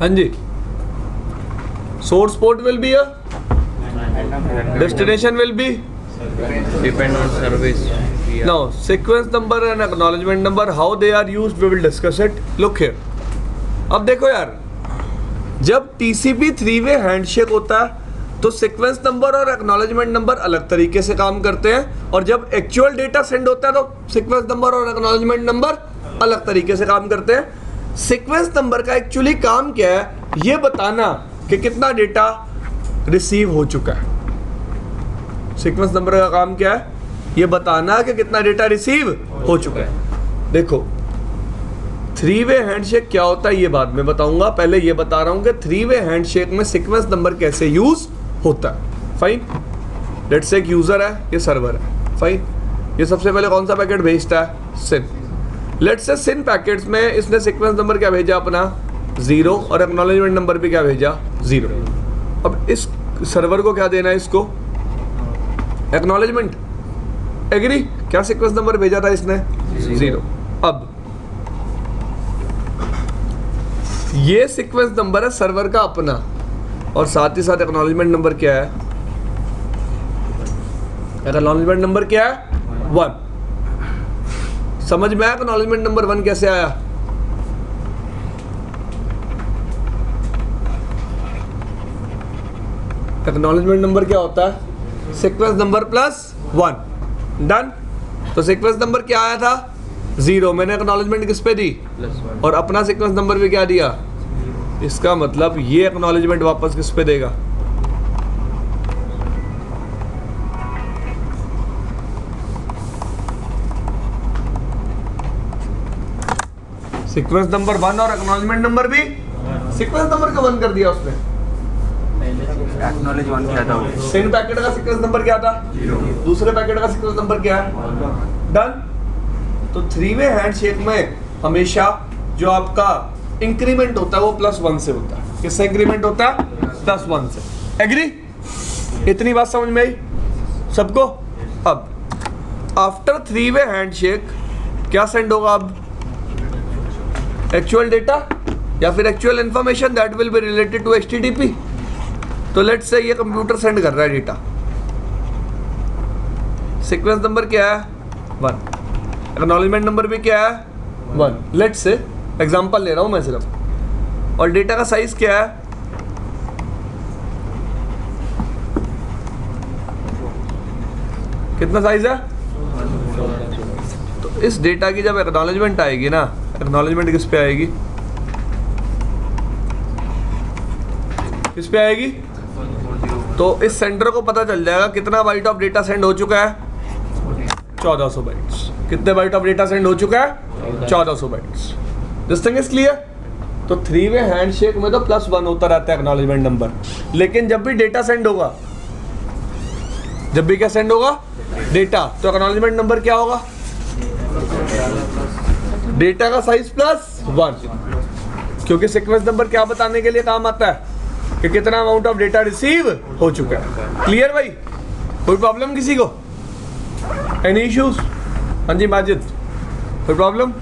हाँ जी, source port will be a, destination will be, Depend on service. Yeah. now sequence number and acknowledgement number, how they are used we will discuss it. Look here, अब देखो यार, जब TCP 3-way handshake होता है तो sequence number और acknowledgement number अलग तरीके से काम करते हैं, और जब एक्चुअल डेटा सेंड होता है तो सीक्वेंस नंबर और एक्नॉलेजमेंट नंबर अलग तरीके से काम करते हैं। सीक्वेंस नंबर का एक्चुअली काम क्या है, ये बताना कि कितना डेटा रिसीव हो चुका है। सीक्वेंस नंबर का काम क्या है, ये बताना कि कितना डेटा रिसीव हो चुका है। देखो 3-वे हैंडशेक क्या होता है ये बाद में बताऊंगा, पहले ये बता रहा हूं कि 3-वे हैंडशेक में सीक्वेंस नंबर कैसे यूज होता है। फाइन, लेट्स से एक यूजर है, ये सर्वर है। फाइन, ये सबसे पहले कौन सा पैकेट भेजता है, सिन। लेट्स से सिन पैकेट्स में इसने सीक्वेंस नंबर क्या भेजा अपना 0, और एक्नॉलेजमेंट नंबर भी क्या भेजा 0। अब इस सर्वर को क्या देना है, इसको एक्नॉलेजमेंट। एग्री, क्या सीक्वेंस नंबर भेजा था इसने 0। अब ये सीक्वेंस नंबर है सर्वर का अपना, और साथ ही साथ एक्नॉलेजमेंट नंबर क्या है, एक्नॉलेजमेंट नंबर क्या है 1। समझ में आया एक्नॉलेजमेंट नंबर 1 कैसे आया? एक्नॉलेजमेंट नंबर क्या होता है, सीक्वेंस नंबर प्लस 1। डन। तो सीक्वेंस नंबर क्या आया था 0, मैंने एक्नॉलेजमेंट किस पे दी, और अपना सीक्वेंस नंबर भी क्या दिया। इसका मतलब ये एक्नॉलेजमेंट वापस किस पे देगा, सीक्वेंस नंबर 1 और एक्नॉलेजमेंट नंबर भी सीक्वेंस नंबर का 1 कर दिया उसने। एक्नॉलेज 1 किया था, सेम पैकेट का सीक्वेंस नंबर क्या था 0, दूसरे पैकेट का सीक्वेंस नंबर क्या है 1। तो 3-वे हैंडशेक में हमेशा जो आपका इंक्रीमेंट होता है वो +1 से होता है। किससे इंक्रीमेंट होता है, +1 से। एग्री, इतनी बात समझ में आई सबको? अब आफ्टर 3-वे हैंडशेक क्या सेंड होगा, अब एक्चुअल डेटा या फिर actual information that will be related to HTTP। तो लेट्स से ये कंप्यूटर सेंड कर रहा है डेटा, सीक्वेंस नंबर क्या है 1, एक्नॉलेजमेंट नंबर भी क्या है 1। लेट्स से एग्जांपल ले रहा हूं मैं सिर्फ, और डेटा का साइज क्या है, कितना साइज है। तो इस डेटा की जब एक्नॉलेजमेंट आएगी ना, एक्नॉलेजमेंट किस पे आएगी, किस पे आएगी, तो इस सेंडर को पता चल जाएगा कितना बाइट ऑफ डेटा सेंड हो चुका है 1400 बाइट्स। कितने बाइट ऑफ डेटा सेंड हो चुका है 1400 bytes. This thing is clear. तो 3-वे हैंडशेक में तो +1 होता रहता है एक्नॉलेजमेंट नंबर, लेकिन जब भी डेटा सेंड होगा, जब भी क्या सेंड होगा डेटा, तो एक्नॉलेजमेंट नंबर क्या होगा, डेटा का साइज +1, क्योंकि सीक्वेंस नंबर क्या बताने के लिए काम आता है कि कितना अमाउंट ऑफ डेटा रिसीव हो चुका है। क्लियर भाई, कोई प्रॉब्लम किसी को, एनी इश्यूज? हाँ जी माजिद, कोई प्रॉब्लम?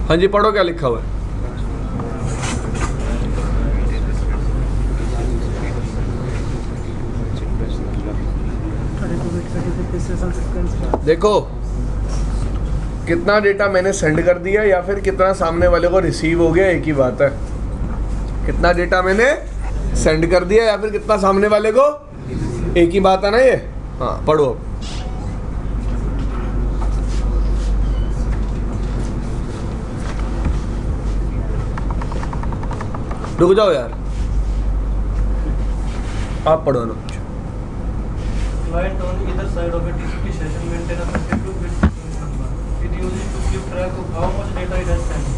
हाँ जी पढ़ो क्या लिखा हुआ है। देखो कितना डेटा मैंने सेंड कर दिया या फिर कितना सामने वाले को रिसीव हो गया, एक ही बात है। कितना डेटा मैंने सेंड कर दिया या फिर कितना सामने वाले को, एक ही बात है ना ये। हाँ पढ़ो अब। रुक जाओ यार, आप पढ़ो ना। Client on either side of a TCP session maintain a 32-bit sequence number. It uses to keep track of how much data it has sent.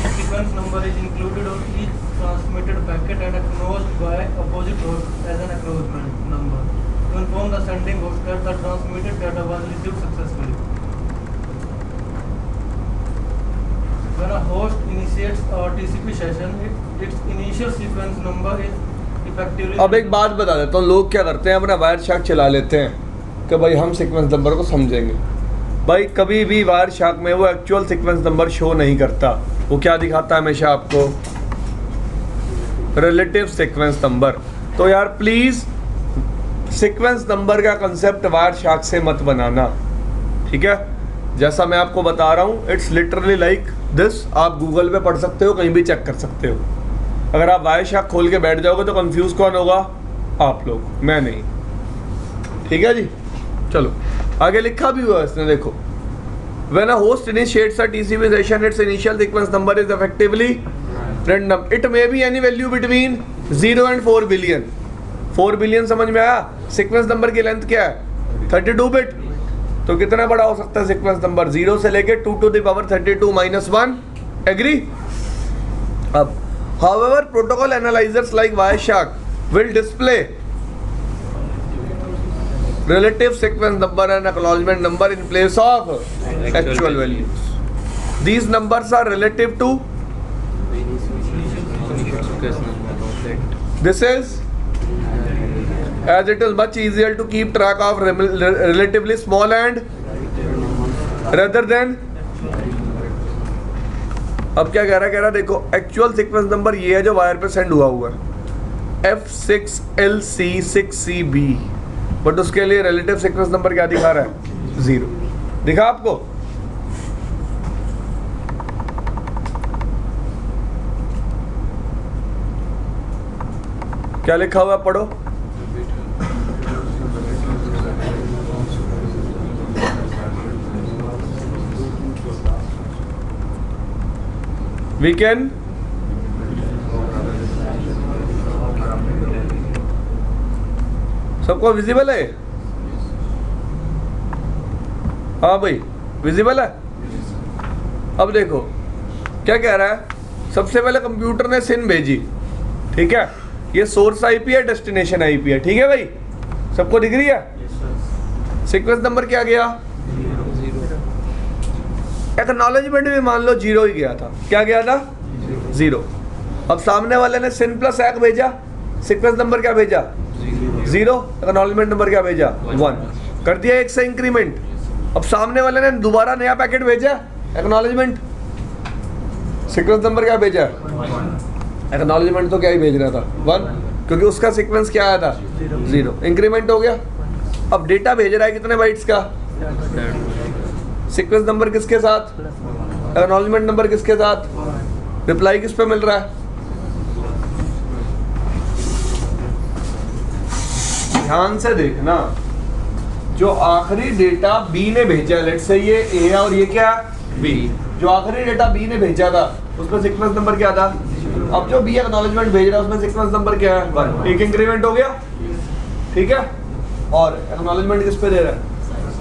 The sequence number is included on each transmitted packet and acknowledged by opposite host as an acknowledgement number to inform the sending host that the transmitted data was received successfully. When a host initiates a TCP session, its initial sequence number is effectively. अब एक बात बता देता हूँ, लोग क्या करते हैं, अपना वायर शार्क चला लेते हैं कि भाई हम सीक्वेंस नंबर को समझेंगे। भाई कभी भी वायर शार्क में वो एक्चुअल सीक्वेंस नंबर शो नहीं करता। वो क्या दिखाता है हमेशा आपको? Relative sequence number. तो यार प्लीज सीक्वेंस नंबर का कंसेप्ट वायर शार्क से मत बनाना, ठीक है? जैसा मैं आपको बता रहा हूँ, इट्स लिटरली लाइक दिस। आप गूगल पे पढ़ सकते हो, कहीं भी चेक कर सकते हो। अगर आप वायर शार्क खोल के बैठ जाओगे तो कंफ्यूज कौन होगा? आप लोग, मैं नहीं। ठीक है जी, चलो आगे लिखा भी हुआ है इसने, देखो। When a host initiates a TCP session, its initial sequence number is effectively random. It may be any value between 0 and 4 billion. 4 billion समझ में आया? सीक्वेंस नंबर की लेंथ क्या है? 32 बिट। तो कितना बड़ा हो सकता है सीक्वेंस नंबर? 0 से लेके 2 to the power 32 minus 1। Agree? अब however protocol analyzers like Wireshark will display relative sequence number and acknowledgement number in place of actual values. These numbers are relative to Initial sequence number of that. this is, as it is much easier to keep track of relatively small and rather than। अब क्या कह रहा है? देखो actual sequence number ये है जो wire पे सेंड हुआ है, F6LC6CB, बट उसके लिए रिलेटिव सीक्वेंस नंबर क्या दिखा रहा है? 0। दिखा आपको? क्या लिखा हुआ है, पढ़ो। We can सबको विजिबल है? हाँ भाई, विजिबल है। अब देखो क्या कह रहा है। सबसे पहले कंप्यूटर ने सिन भेजी, ठीक है? ये सोर्स आईपी है, डेस्टिनेशन आईपी है, ठीक है भाई? सबको दिख रही है? सीक्वेंस नंबर क्या गया? एक्नॉलेजमेंट भी मान लो 0 ही गया था। क्या गया था? 0। अब सामने वाले ने सिन प्लस एक भेजा, सीक्वेंस नंबर क्या भेजा? 0। एक्नॉलेजमेंट नंबर क्या भेजा? 1। कर दिया 1 से इंक्रीमेंट। अब सामने वाले ने दोबारा नया पैकेट भेजा, एक्नॉलेजमेंट, सीक्वेंस नंबर क्या भेजा? एक्नॉलेजमेंट तो क्या ही भेज रहा था? 1, क्योंकि उसका सीक्वेंस क्या आया था? 0। इंक्रीमेंट हो गया। अब डेटा भेज रहा है कितने बाइट्स का? सीक्वेंस नंबर किसके साथ? एक्नॉलेजमेंट नंबर किसके साथ? रिप्लाई किस पे मिल रहा है? ध्यान से देखना, जो आखिरी डेटा B ने भेजा, लेट्स से ये A है और ये क्या है? B। जो आखिरी डेटा B ने भेजा था उसमें सीक्वेंस नंबर क्या था? अब जो B एक्नॉलेजमेंट भेज रहा है उसमें सीक्वेंस नंबर क्या है? 1। एक इंक्रीमेंट हो गया, ठीक है? और एक्नॉलेजमेंट किस पे दे रहा है?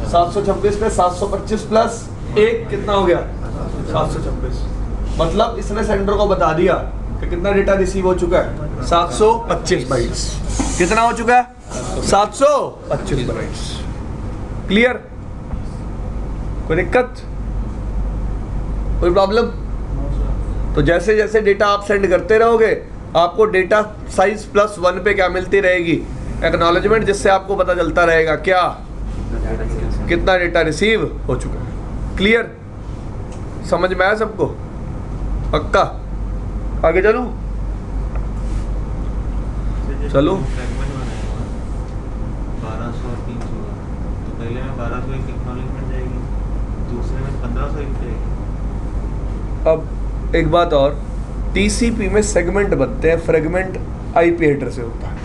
726 पे 725 प्लस 1 कितना हो गया? 726। मतलब इसने सेंडर को बता दिया कि कितना डेटा रिसीव हो चुका है? 725 बाइट्स। कितना हो चुका है? 725 बाइट्स। क्लियर? कोई दिक्कत, कोई प्रॉब्लम? तो जैसे जैसे डेटा आप सेंड करते रहोगे आपको डेटा साइज +1 पे क्या मिलती रहेगी? एक्नॉलेजमेंट, जिससे आपको पता चलता रहेगा क्या, कितना डेटा रिसीव हो चुका है। क्लियर? समझ में आया सबको? पक्का? आगे चलूं? चलो। 1200 और 300 तो पहले में 1200 एक एक्नॉलेजमेंट जाएगी, दूसरे में 1500 एक जाएगी। अब एक बात और, टीसीपी में सेगमेंट बनते हैं, फ्रेगमेंट आईपी हेडर से होता है,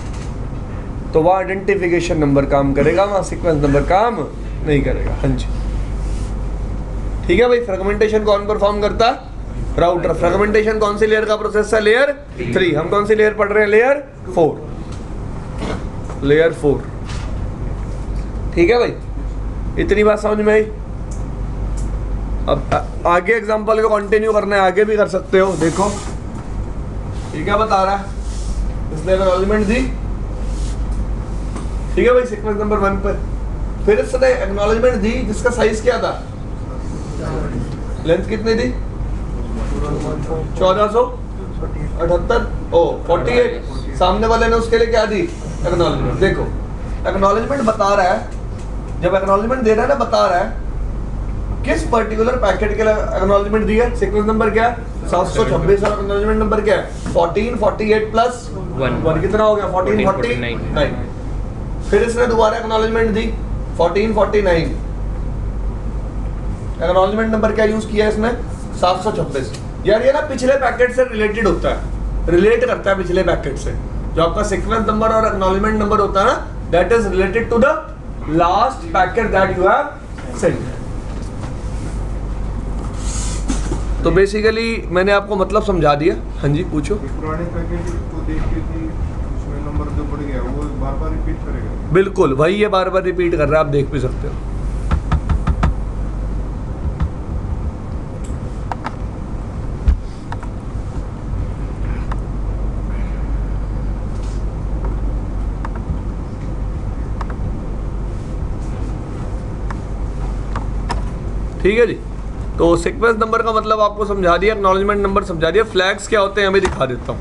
तो वहाँ आइडेंटिफिकेशन नंबर काम करेगा, वहाँ सीक्वेंस नंबर काम नहीं करेगा। हाँ जी, ठीक है भाई। फ्रेगमेंटेशन कौन परफॉर्म करता है? राउटर। फ्रेगमेंटेशन कौन सी लेयर का प्रोसेस है? लेयर 3। हम कौन सी लेयर पढ़ रहे हैं? लेयर 4। लेयर 4, ठीक है भाई? इतनी बात समझ में आई? अब आगे एग्जांपल को कंटिन्यू करना है, आगे भी कर सकते हो। देखो ये क्या बता रहा है, इसने एक्नॉलेजमेंट दी, ठीक है भाई, सीक्वेंस नंबर 1 पर। फिर इसने एक्नॉलेजमेंट दी जिसका साइज क्या था? लेंथ कितनी थी? 1400। 78 ओ 48 सामने वाले ने उसके लिए क्या दी एक्नॉलेजमेंट। देखो एक्नॉलेजमेंट बता रहा है, जब एक्नॉलेजमेंट दे रहा है ना बता रहा है किस पर्टिकुलर पैकेट के लिए एक्नॉलेजमेंट दी है। सीक्वेंस नंबर क्या है 726 और एक्नॉलेजमेंट नंबर क्या है 14 48 प्लस 1 कितना हो गया 14 49। फिर इसने दोबारा एक्नॉलेजमेंट दी 14 49। एक्नॉलेजमेंट नंबर क्या यूज किया इसने 726। यार ये ना पिछले पैकेट से रिलेटेड होता है, रिलेट करता है पिछले पैकेट से। जो आपका सीक्वेंस नंबर और एक्नॉलेजमेंट नंबर होता है ना that is related to the last packet that you have sent. तो बेसिकली मैंने आपको मतलब समझा दिया। हाँ जी पूछो। पुराने पैकेट को देख के थी उसमें नंबर जो बढ़ गया वो बार बार रिपीट करेगा। बिल्कुल वही ये बार बार रिपीट कर रहा है, आप देख भी सकते हो। ठीक है जी, तो सीक्वेंस नंबर का मतलब आपको समझा दिया, एक्नॉलेजमेंट नंबर समझा दिया। फ्लैग्स क्या होते हैं हमें दिखा देता हूं।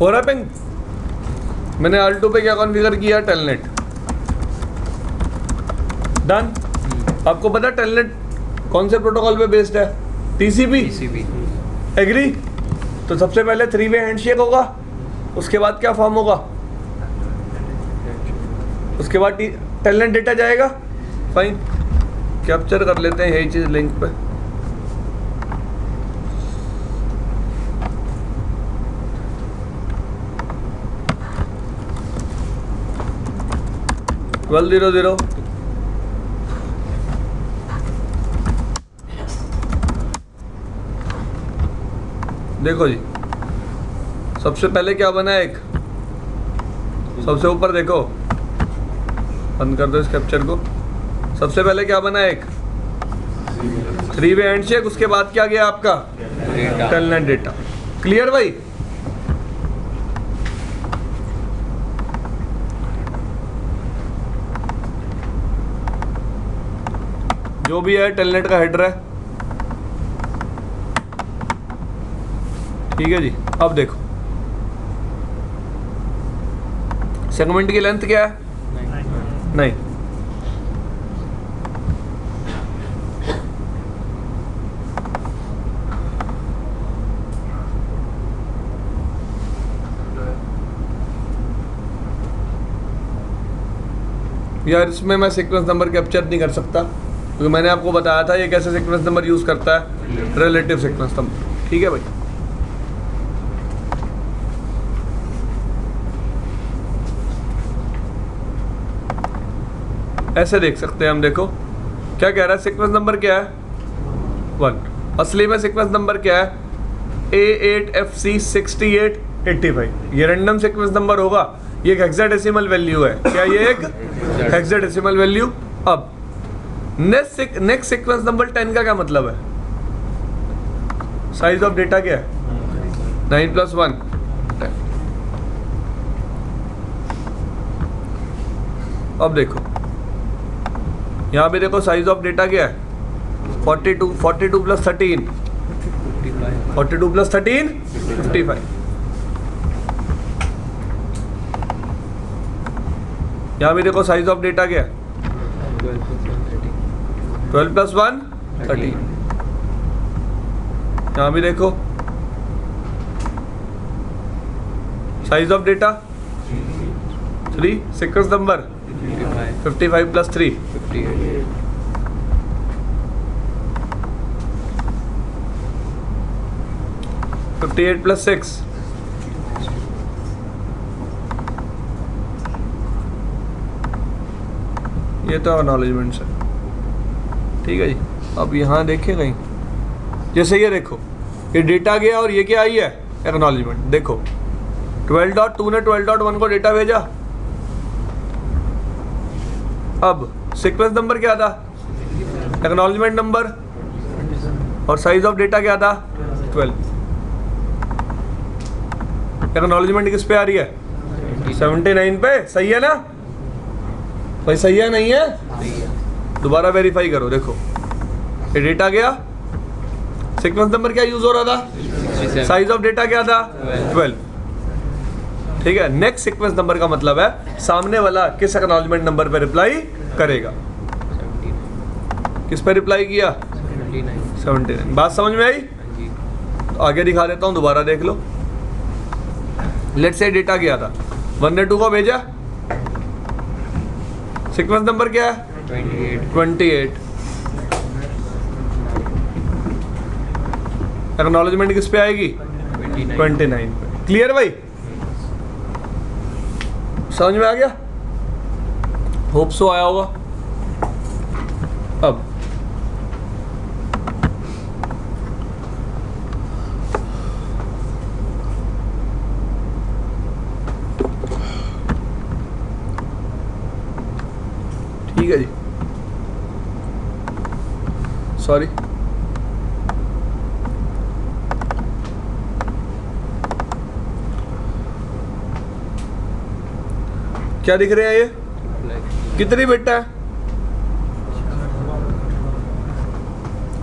हो रहा है पिंग। मैंने L2 पे क्या कॉन्फ़िगर किया टेलनेट डन। आपको पता है टेलनेट कौन से प्रोटोकॉल पे बेस्ड है TCP एग्री। तो सबसे पहले 3 वे हैंडशेक होगा, उसके बाद क्या फॉर्म होगा, उसके बाद टेलनेट डेटा जाएगा। फाइन कैप्चर कर लेते हैं यही चीज़ लिंक पे। ट्वेल्व 0 देखो जी, सबसे पहले क्या बना है, एक सबसे ऊपर देखो, बंद कर दो इस कैप्चर को। सबसे पहले क्या बना है, एक 3 वे हैंडशेक, उसके बाद क्या गया आपका टेलनेट डेटा। क्लियर भाई। जो भी है टेलनेट का हेडर है, ठीक है जी। अब देखो सेगमेंट की लेंथ क्या है, नहीं यार, इसमें मैं सीक्वेंस नंबर कैप्चर नहीं कर सकता क्योंकि मैंने आपको बताया था ये कैसे सीक्वेंस नंबर यूज करता है, रिलेटिव सीक्वेंस नंबर। ठीक है भाई। ऐसे देख सकते हैं हम, देखो क्या कह रहा है, सीक्वेंस नंबर क्या है 1। असली में सीक्वेंस नंबर क्या है A8FC6885। ये रैंडम सीक्वेंस नंबर होगा, ये एक हेक्साडेसिमल वैल्यू है। क्या ये एक हेक्साडेसिमल वैल्यू। अब नेक्स्ट सीक्वेंस नंबर 10 का क्या मतलब है, साइज ऑफ डेटा क्या है 9 + 1 10। अब देखो यहाँ पे देखो साइज ऑफ डेटा क्या है 42 + 13 55. 42 प्लस 13 55। यहाँ भी देखो साइज ऑफ डेटा क्या है, 12 plus 1 13. 12 प्लस 1 13। यहाँ भी देखो size of data 3, sequence number 55. 55 plus 3 58. 58 plus 6 ये तो एक्नॉलेजमेंट्स है। ठीक है जी, अब यहाँ देखें कहीं, जैसे ये देखो ये डेटा गया और ये क्या आई है, एक्नॉलेजमेंट। देखो 12.2 ने 12.1 को डेटा भेजा, अब सीक्वेंस नंबर क्या था, एक्नॉलेजमेंट नंबर, और साइज ऑफ डेटा क्या था 12। एक्नॉलेजमेंट किस पे आ रही है, 79 पे। सही है ना भाई, सही है नहीं है? दोबारा वेरीफाई करो। देखो ये डेटा गया, सीक्वेंस नंबर क्या यूज हो रहा था, साइज ऑफ डेटा क्या था 12। ठीक है, नेक्स्ट सीक्वेंस नंबर का मतलब है सामने वाला किस एक्नॉलेजमेंट नंबर पे रिप्लाई करेगा। 79. किस पे रिप्लाई किया, 79. 79। बात समझ में आई? हाँ जी. तो आगे दिखा देता हूँ, दोबारा देख लो। लेट्स से डेटा गया था, 1 ने 2 को भेजा, सीक्वेंस नंबर क्या है 28. 28। एक्नॉलेजमेंट किस पे आएगी 29. 29 पे। क्लियर भाई, समझ में आ गया? होप सो आया होगा। अब ठीक है जी, सॉरी क्या दिख रहे हैं ये, कितनी बिट है,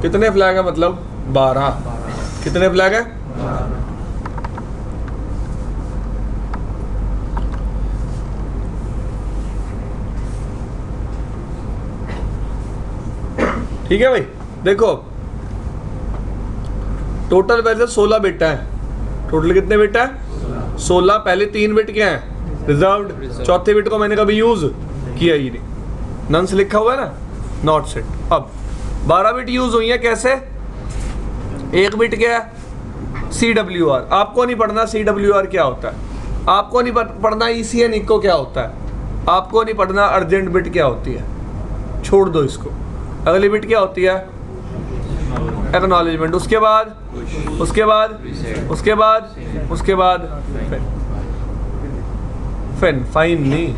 कितने फ्लैग है, मतलब 12। कितने फ्लैग है, ठीक है भाई। देखो टोटल वैसे 16 बिट है, टोटल कितने बिट है 16। पहले 3 बिट क्या है रिजर्व्ड, चौथे बिट को मैंने कभी यूज किया ही नहीं, नंस लिखा हुआ है ना, नॉट सेट। अब 12 बिट यूज हुई है, कैसे, एक बिट क्या है CWR, आपको नहीं पढ़ना CWR क्या होता है, आपको नहीं पढ़ना ECN इको क्या होता है, आपको नहीं पढ़ना अर्जेंट बिट क्या होती है, छोड़ दो इसको। अगली बिट क्या होती है एक्नॉलेजमेंट, उसके बाद उसके बाद उसके बाद उसके बाद फिन, फाइन नहीं,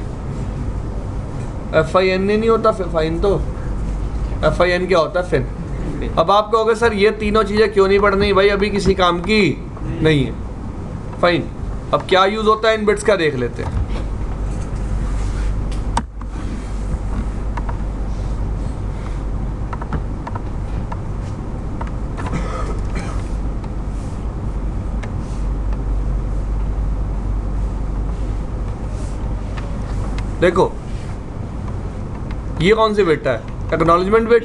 FIN नहीं होता फाइन, तो FIN क्या होता है फिन। अब आप कहोगे सर ये तीनों चीजें क्यों नहीं पढ़नी, भाई अभी किसी काम की नहीं है। फाइन, अब क्या यूज होता है इन बिट्स का देख लेते हैं। देखो ये कौन सी बिट है, एक्नॉलेजमेंट बिट।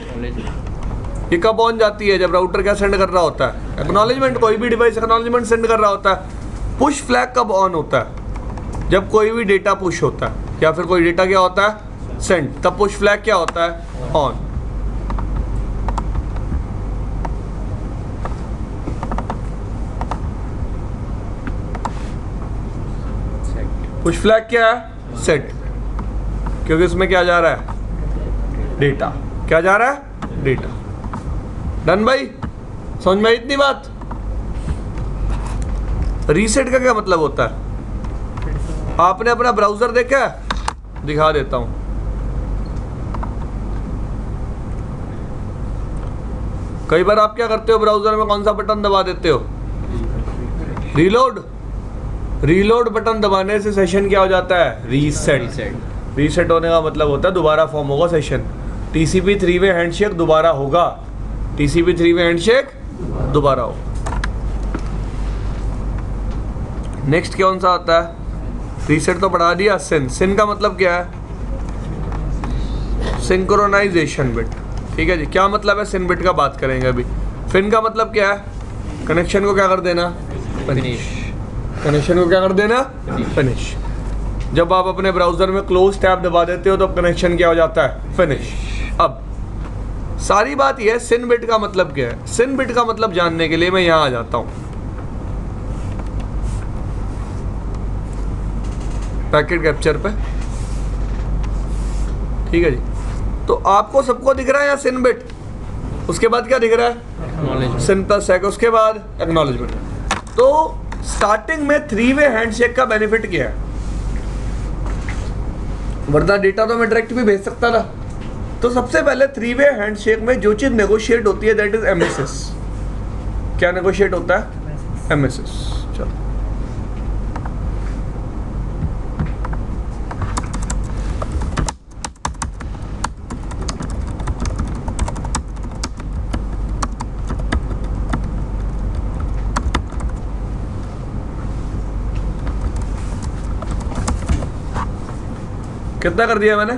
ये कब ऑन जाती है, जब राउटर क्या सेंड कर रहा होता है एक्नॉलेजमेंट, कोई भी डिवाइस एक्नॉलेजमेंट सेंड कर रहा होता है। पुश फ्लैग कब ऑन होता है, जब कोई भी डेटा पुश होता है या फिर कोई डेटा क्या होता है सेंड, तब पुश फ्लैग क्या होता है ऑन। पुश फ्लैग क्या है सेट, क्योंकि इसमें क्या जा रहा है डेटा, क्या जा रहा है डेटा। डन भाई, समझ में आई इतनी बात। रीसेट का क्या मतलब होता है, आपने अपना ब्राउजर देखा है, दिखा देता हूं। कई बार आप क्या करते हो ब्राउजर में, कौन सा बटन दबा देते हो, रीलोड। रीलोड बटन दबाने से सेशन क्या हो जाता है रीसेट। रीसेट होने का मतलब होता है दोबारा फॉर्म होगा सेशन। TCP 3 वे हैंडशेक दोबारा होगा, TCP 3 वे हैंडशेक दोबारा होगा। नेक्स्ट कौन सा आता है? रीसेट तो पढ़ा दिया। सिन, सिन का मतलब क्या है? Synchronization bit. ठीक है जी, क्या मतलब है सिन बिट का बात करेंगे अभी। फिन का मतलब क्या है? कनेक्शन को क्या कर देना? फिनिश। कनेक्शन को क्या कर देना? फिनिश। जब आप अपने ब्राउजर में क्लोज टैब दबा देते हो तो कनेक्शन क्या हो जाता है? फिनिश। अब सारी बात यह है सिन बिट का मतलब क्या है। सिन बिट का मतलब जानने के लिए मैं यहां आ जाता हूं, पैकेट कैप्चर पे। ठीक है जी, तो आपको सबको दिख रहा है यहाँ सिन बिट, उसके बाद क्या दिख रहा है? सिन प्लस सेक, उसके बाद एक्नॉलेजमेंट। तो स्टार्टिंग में 3 वे हैंडशेक का बेनिफिट क्या है? वरना डेटा तो मैं डायरेक्ट भी भेज सकता था। तो सबसे पहले 3 वे हैंडशेक में जो चीज नेगोशिएट होती है दैट इज एमएसएस। क्या नेगोशिएट होता है? एमएसएस। चलो कितना कर दिया मैंने?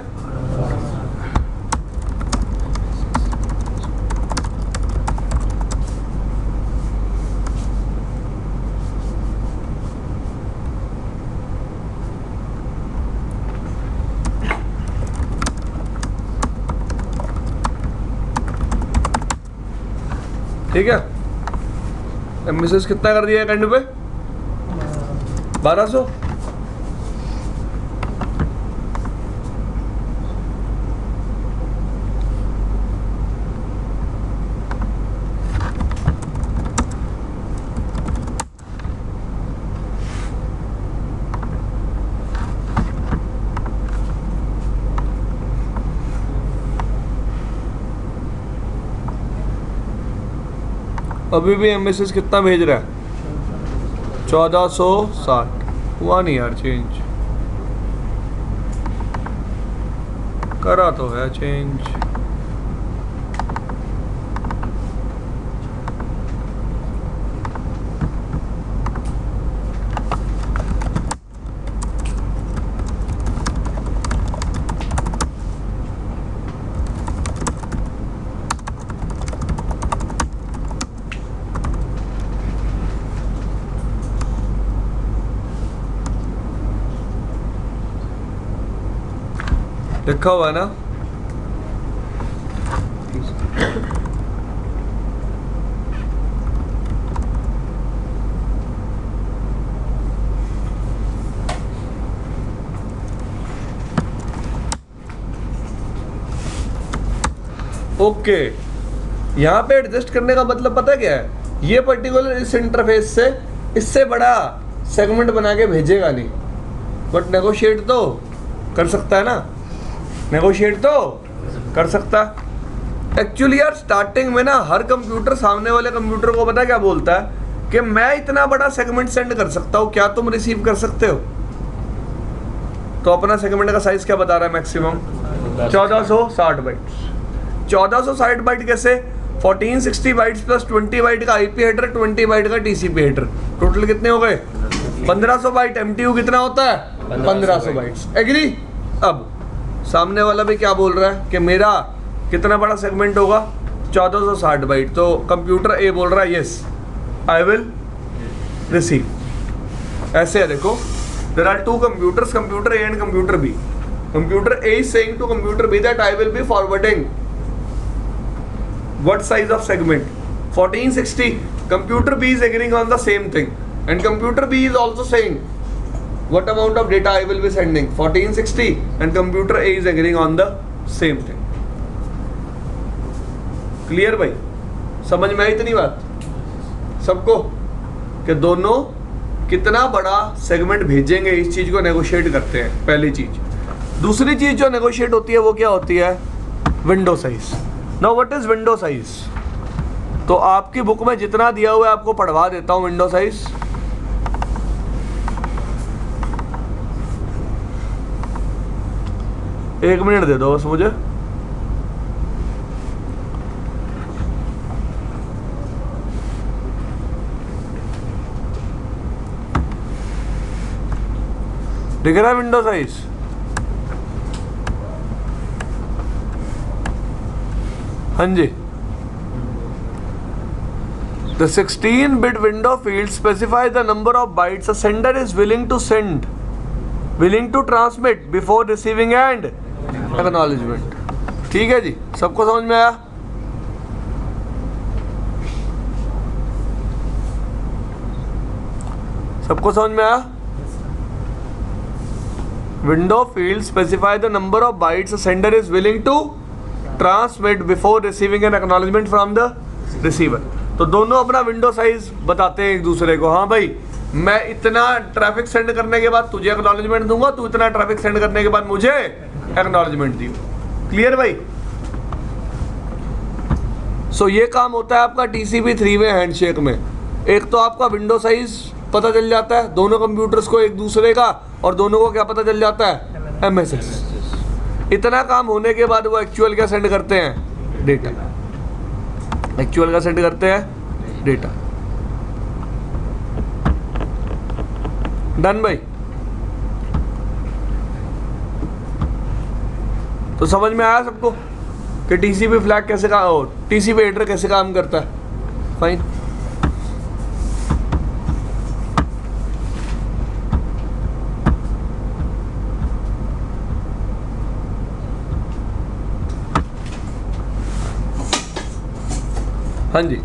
ठीक है, एमएसएस कितना कर दिया एंड पे? 1200। अभी भी एमएसएस कितना भेज रहा है? 1460। हुआ नहीं यार चेंज, करा तो है चेंज। लिखा हुआ है ना? ओके, यहाँ पे एडजस्ट करने का मतलब पता क्या है? ये पर्टिकुलर इस इंटरफेस से इससे बड़ा सेगमेंट बना के भेजेगा नहीं, बट नेगोशिएट तो कर सकता है ना। नेगोशिएट तो कर सकता। एक्चुअली यार स्टार्टिंग में ना हर कंप्यूटर सामने वाले कंप्यूटर को पता क्या बोलता है कि मैं इतना बड़ा सेगमेंट सेंड कर सकता हूँ, क्या तुम रिसीव कर सकते हो? तो अपना सेगमेंट का साइज क्या बता रहा है? Maximum 1460 bytes. 1460 बाइट कैसे? 1460 बाइट्स प्लस 20 बाइट का आईपी हेडर, 20 बाइट का टीसीपी हेडर, टोटल कितने हो गए? 1500 बाइट। एमटीयू कितना होता है? 1500 बाइट्स। एग्री? अब सामने वाला भी क्या बोल रहा है कि मेरा कितना बड़ा सेगमेंट होगा? 1460 बाइट। तो कंप्यूटर ए बोल रहा है यस आई विल रिसीव। ऐसे है देखो, there are two computers, computer A and computer B. Computer A is saying to computer B that I will be forwarding what size of segment? 1460. Computer B is agreeing on the same thing, and computer B is also saying what amount of data I will be sending? 1460, and computer A is agreeing on the same thing. Clear भाई? समझ में आई इतनी बात सबको कि दोनों कितना बड़ा सेगमेंट भेजेंगे, इस चीज को नेगोशिएट करते हैं, पहली चीज। दूसरी चीज जो नेगोशिएट होती है वो क्या होती है? Window size. Now what is window size? तो आपकी बुक में जितना दिया हुआ है आपको पढ़वा देता हूं विंडो साइज। एक मिनट दे दो बस मुझे। दिख रहा है विंडो साइज? हाँ जी। The 16-bit window field specifies the number of bytes a sender is willing to transmit before receiving and acknowledgement. ठीक है जी, सबको समझ में आया? सबको समझ में आया? Window field specify the number of bytes a sender is willing to transmit before receiving an acknowledgement from the receiver. तो दोनों अपना विंडो साइज बताते हैं एक दूसरे को। हाँ भाई, मैं इतना ट्रैफिक सेंड करने के बाद तुझे एक्नॉलेजमेंट दूंगा, तू इतना ट्रैफिक सेंड करने के बाद मुझे एक्नॉलेजमेंट दियो। क्लियर भाई? सो ये काम होता है आपका टीसीपी 3-वे हैंडशेक में। एक तो आपका विंडो साइज पता चल जाता है दोनों कंप्यूटर्स को एक दूसरे का, और दोनों को क्या पता चल जाता है? एमएसएस। इतना काम होने के बाद वो एक्चुअल क्या सेंड करते हैं? डेटा। एक्चुअल का सेंड करते हैं? डेटा। डन भाई? तो समझ में आया सबको कि टीसीपी फ्लैग कैसे काम, टीसीपी हेडर कैसे काम करता है? फाइन। हाँ जी।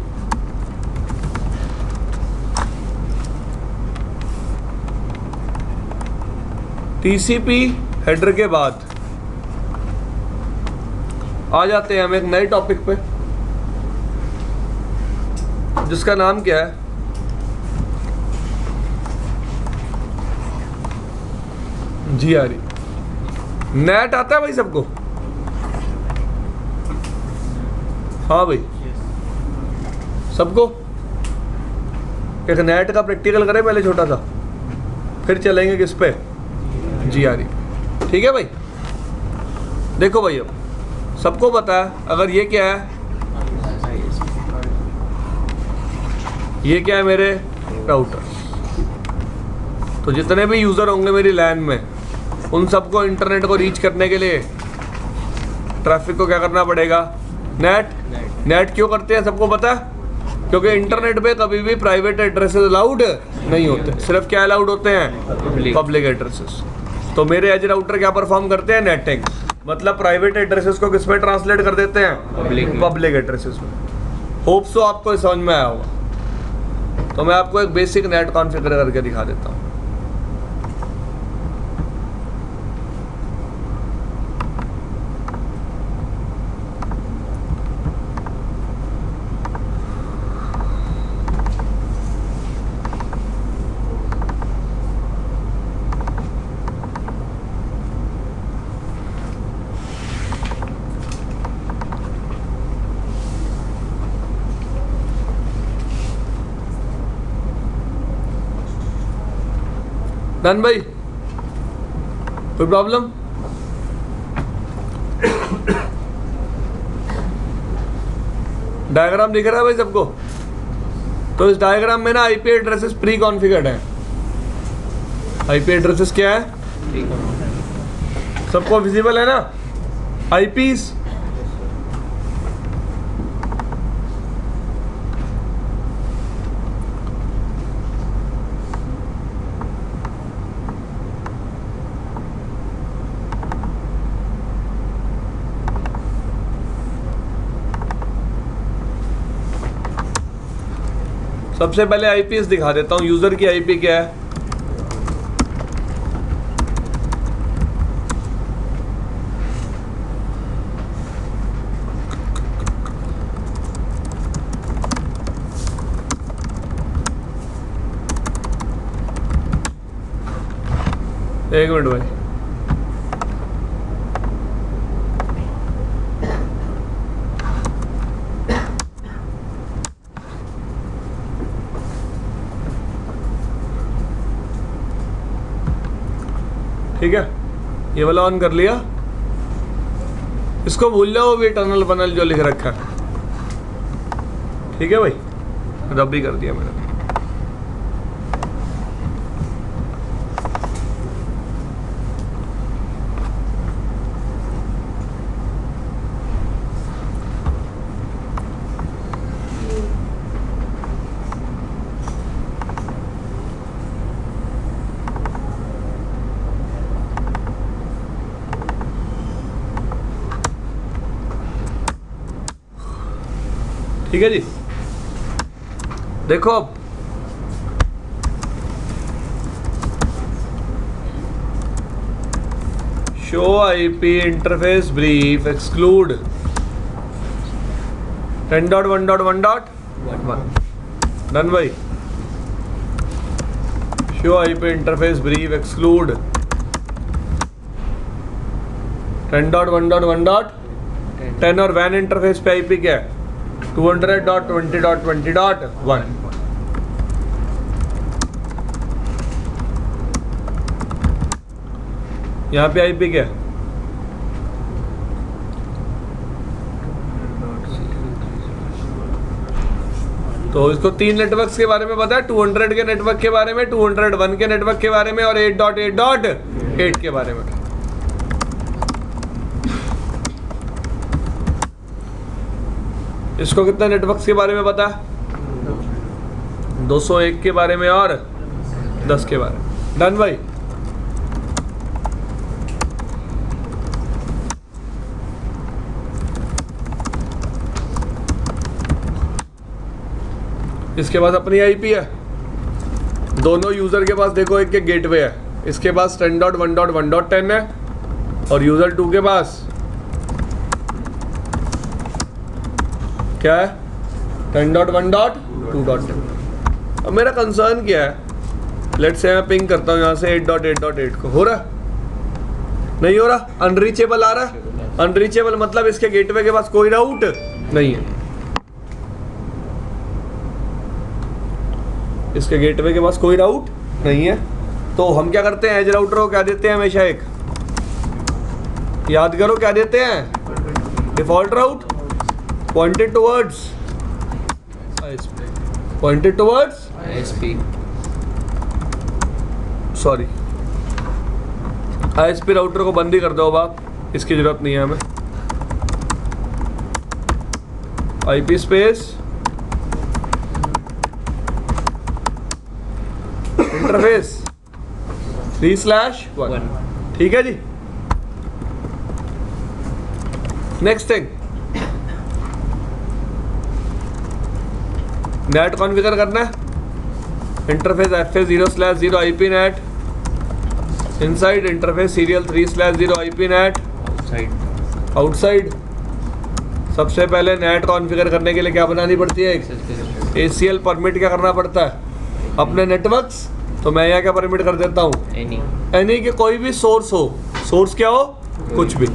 टीसीपी हेडर के बाद आ जाते हैं हम एक नए टॉपिक पे, जिसका नाम क्या है? जीआरई। नेट आता है भाई सबको? हाँ भाई, सबको एक नेट का प्रैक्टिकल करें पहले छोटा सा, फिर चलेंगे किस पे? जीआरई। ठीक है भाई? देखो भाई, अब सबको पता है अगर ये क्या है, ये क्या है मेरे राउटर, तो जितने भी यूज़र होंगे मेरी लैन में, उन सबको इंटरनेट को रीच करने के लिए ट्रैफिक को क्या करना पड़ेगा? नेट क्यों करते हैं सबको पता है? क्योंकि इंटरनेट पे कभी भी प्राइवेट एड्रेसेस अलाउड नहीं होते, सिर्फ क्या अलाउड होते हैं? Public addresses. तो मेरे एज राउटर क्या परफॉर्म करते हैं? नेटिंग। मतलब प्राइवेट एड्रेसेस को किस में ट्रांसलेट कर देते हैं? पब्लिक एड्रेसेस में। होप सो आपको समझ में आया होगा। तो मैं आपको एक बेसिक नेट कॉन्फ़िगर करके दिखा देता हूँ। डन भाई? कोई प्रॉब्लम? डायग्राम दिख रहा है भाई सबको? तो इस डायग्राम में ना आईपी एड्रेसेस प्री कॉन्फ़िगर्ड है। आईपी एड्रेसेस क्या है? सबको विजिबल है ना? आईपीस सबसे पहले आईपीएस दिखा देता हूँ। यूजर की आईपी क्या है? एक मिनट भाई, ठीक है? ये वाला ऑन कर लिया, इसको भूल जाओ भी टनल बनल जो लिख रखा है। ठीक है भाई? रब भी कर दिया मैंने। ठीक है जी। देखो अब show IP interface brief exclude 10.1.1. Done भाई। Show IP interface brief exclude 10.1.1. और वैन इंटरफेस पे आईपी क्या है 200.20.20.1. यहाँ पे आईपी क्या है तो इसको 3 नेटवर्क्स के बारे में पता है, 200 के नेटवर्क के बारे में, 201 के नेटवर्क के बारे में और 8.8.8 के बारे में। इसको कितने नेटवर्क्स के बारे में पता है 201 के बारे में और 10 के बारे में। डन भाई। इसके पास अपनी आईपी है, दोनों यूजर के पास देखो एक के गेटवे है, इसके पास 10.1.1.10 है और यूजर 2 के पास क्या है 10.1.2.10। अब मेरा कंसर्न क्या है, लेट्स से मैं पिंग करता हूँ यहाँ से 8.8.8 को, हो रहा नहीं हो रहा, अनरीचेबल आ रहा है। अनरीचेबल मतलब इसके गेटवे के पास कोई राउट नहीं है, इसके गेटवे के पास कोई राउट नहीं है। तो हम क्या करते हैं, एज राउटर को क्या देते हैं हमेशा, एक याद करो क्या देते हैं, default route pointed towards ISP. Sorry ISP router को बंद ही कर दो अब आप, इसकी जरूरत नहीं है हमें। IP space interface 3/1। ठीक है जी। नेक्स्ट थिंग, नेट कॉन्फ़िगर करना है, interface FA0/0 IP NAT inside interface serial 3/0 IP net outside. सबसे पहले नेट कॉन्फ़िगर करने के लिए क्या बनानी पड़ती है, ACL परमिट क्या करना पड़ता है अपने नेटवर्क्स, तो मैं यहाँ क्या परमिट कर देता हूँ एनी के कोई भी सोर्स हो, सोर्स क्या हो कुछ भी,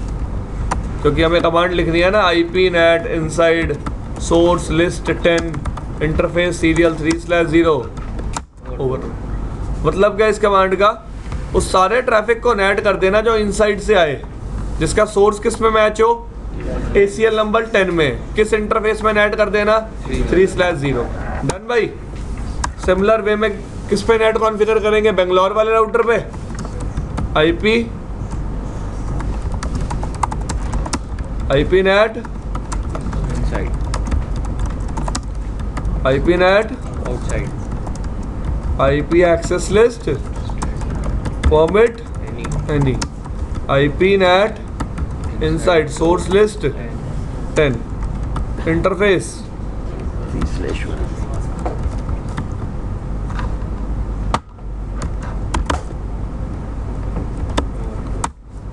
क्योंकि हमें कमांड लिखनी है ना, IP NAT inside source list 10 interface serial 3/0 over. मतलब क्या इस कमांड का, उस सारे ट्रैफिक को नेट कर देना जो इनसाइड से आए, जिसका सोर्स किस में मैच हो ACL नंबर 10 में, किस इंटरफेस में नेट कर देना 3/0। डन भाई। सिमिलर वे में किस पे नेट कॉन्फ़िगर करेंगे, बेंगलोर वाले राउटर पे IP NAT IP NAT Outside. IP access list permit any IP NAT inside source list 10 interface 3/1.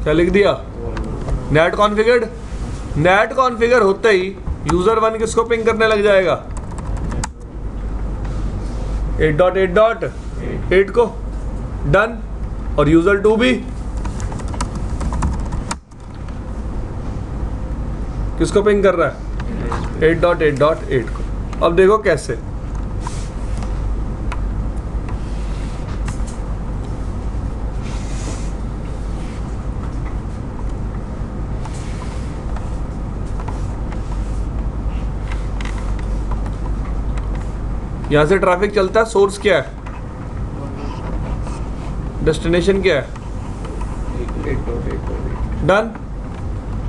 क्या लिख दिया, नेट कॉन्फ़िगर्ड। नेट कॉन्फ़िगर होते ही यूजर 1 किसको पिंग करने लग जाएगा 8.8.8 को। डन। और यूजर 2 भी किसको पिंग कर रहा है 8.8.8 को। अब देखो कैसे, यहाँ से ट्रैफिक चलता है, सोर्स क्या है, डेस्टिनेशन क्या है, 8.8.8. डन।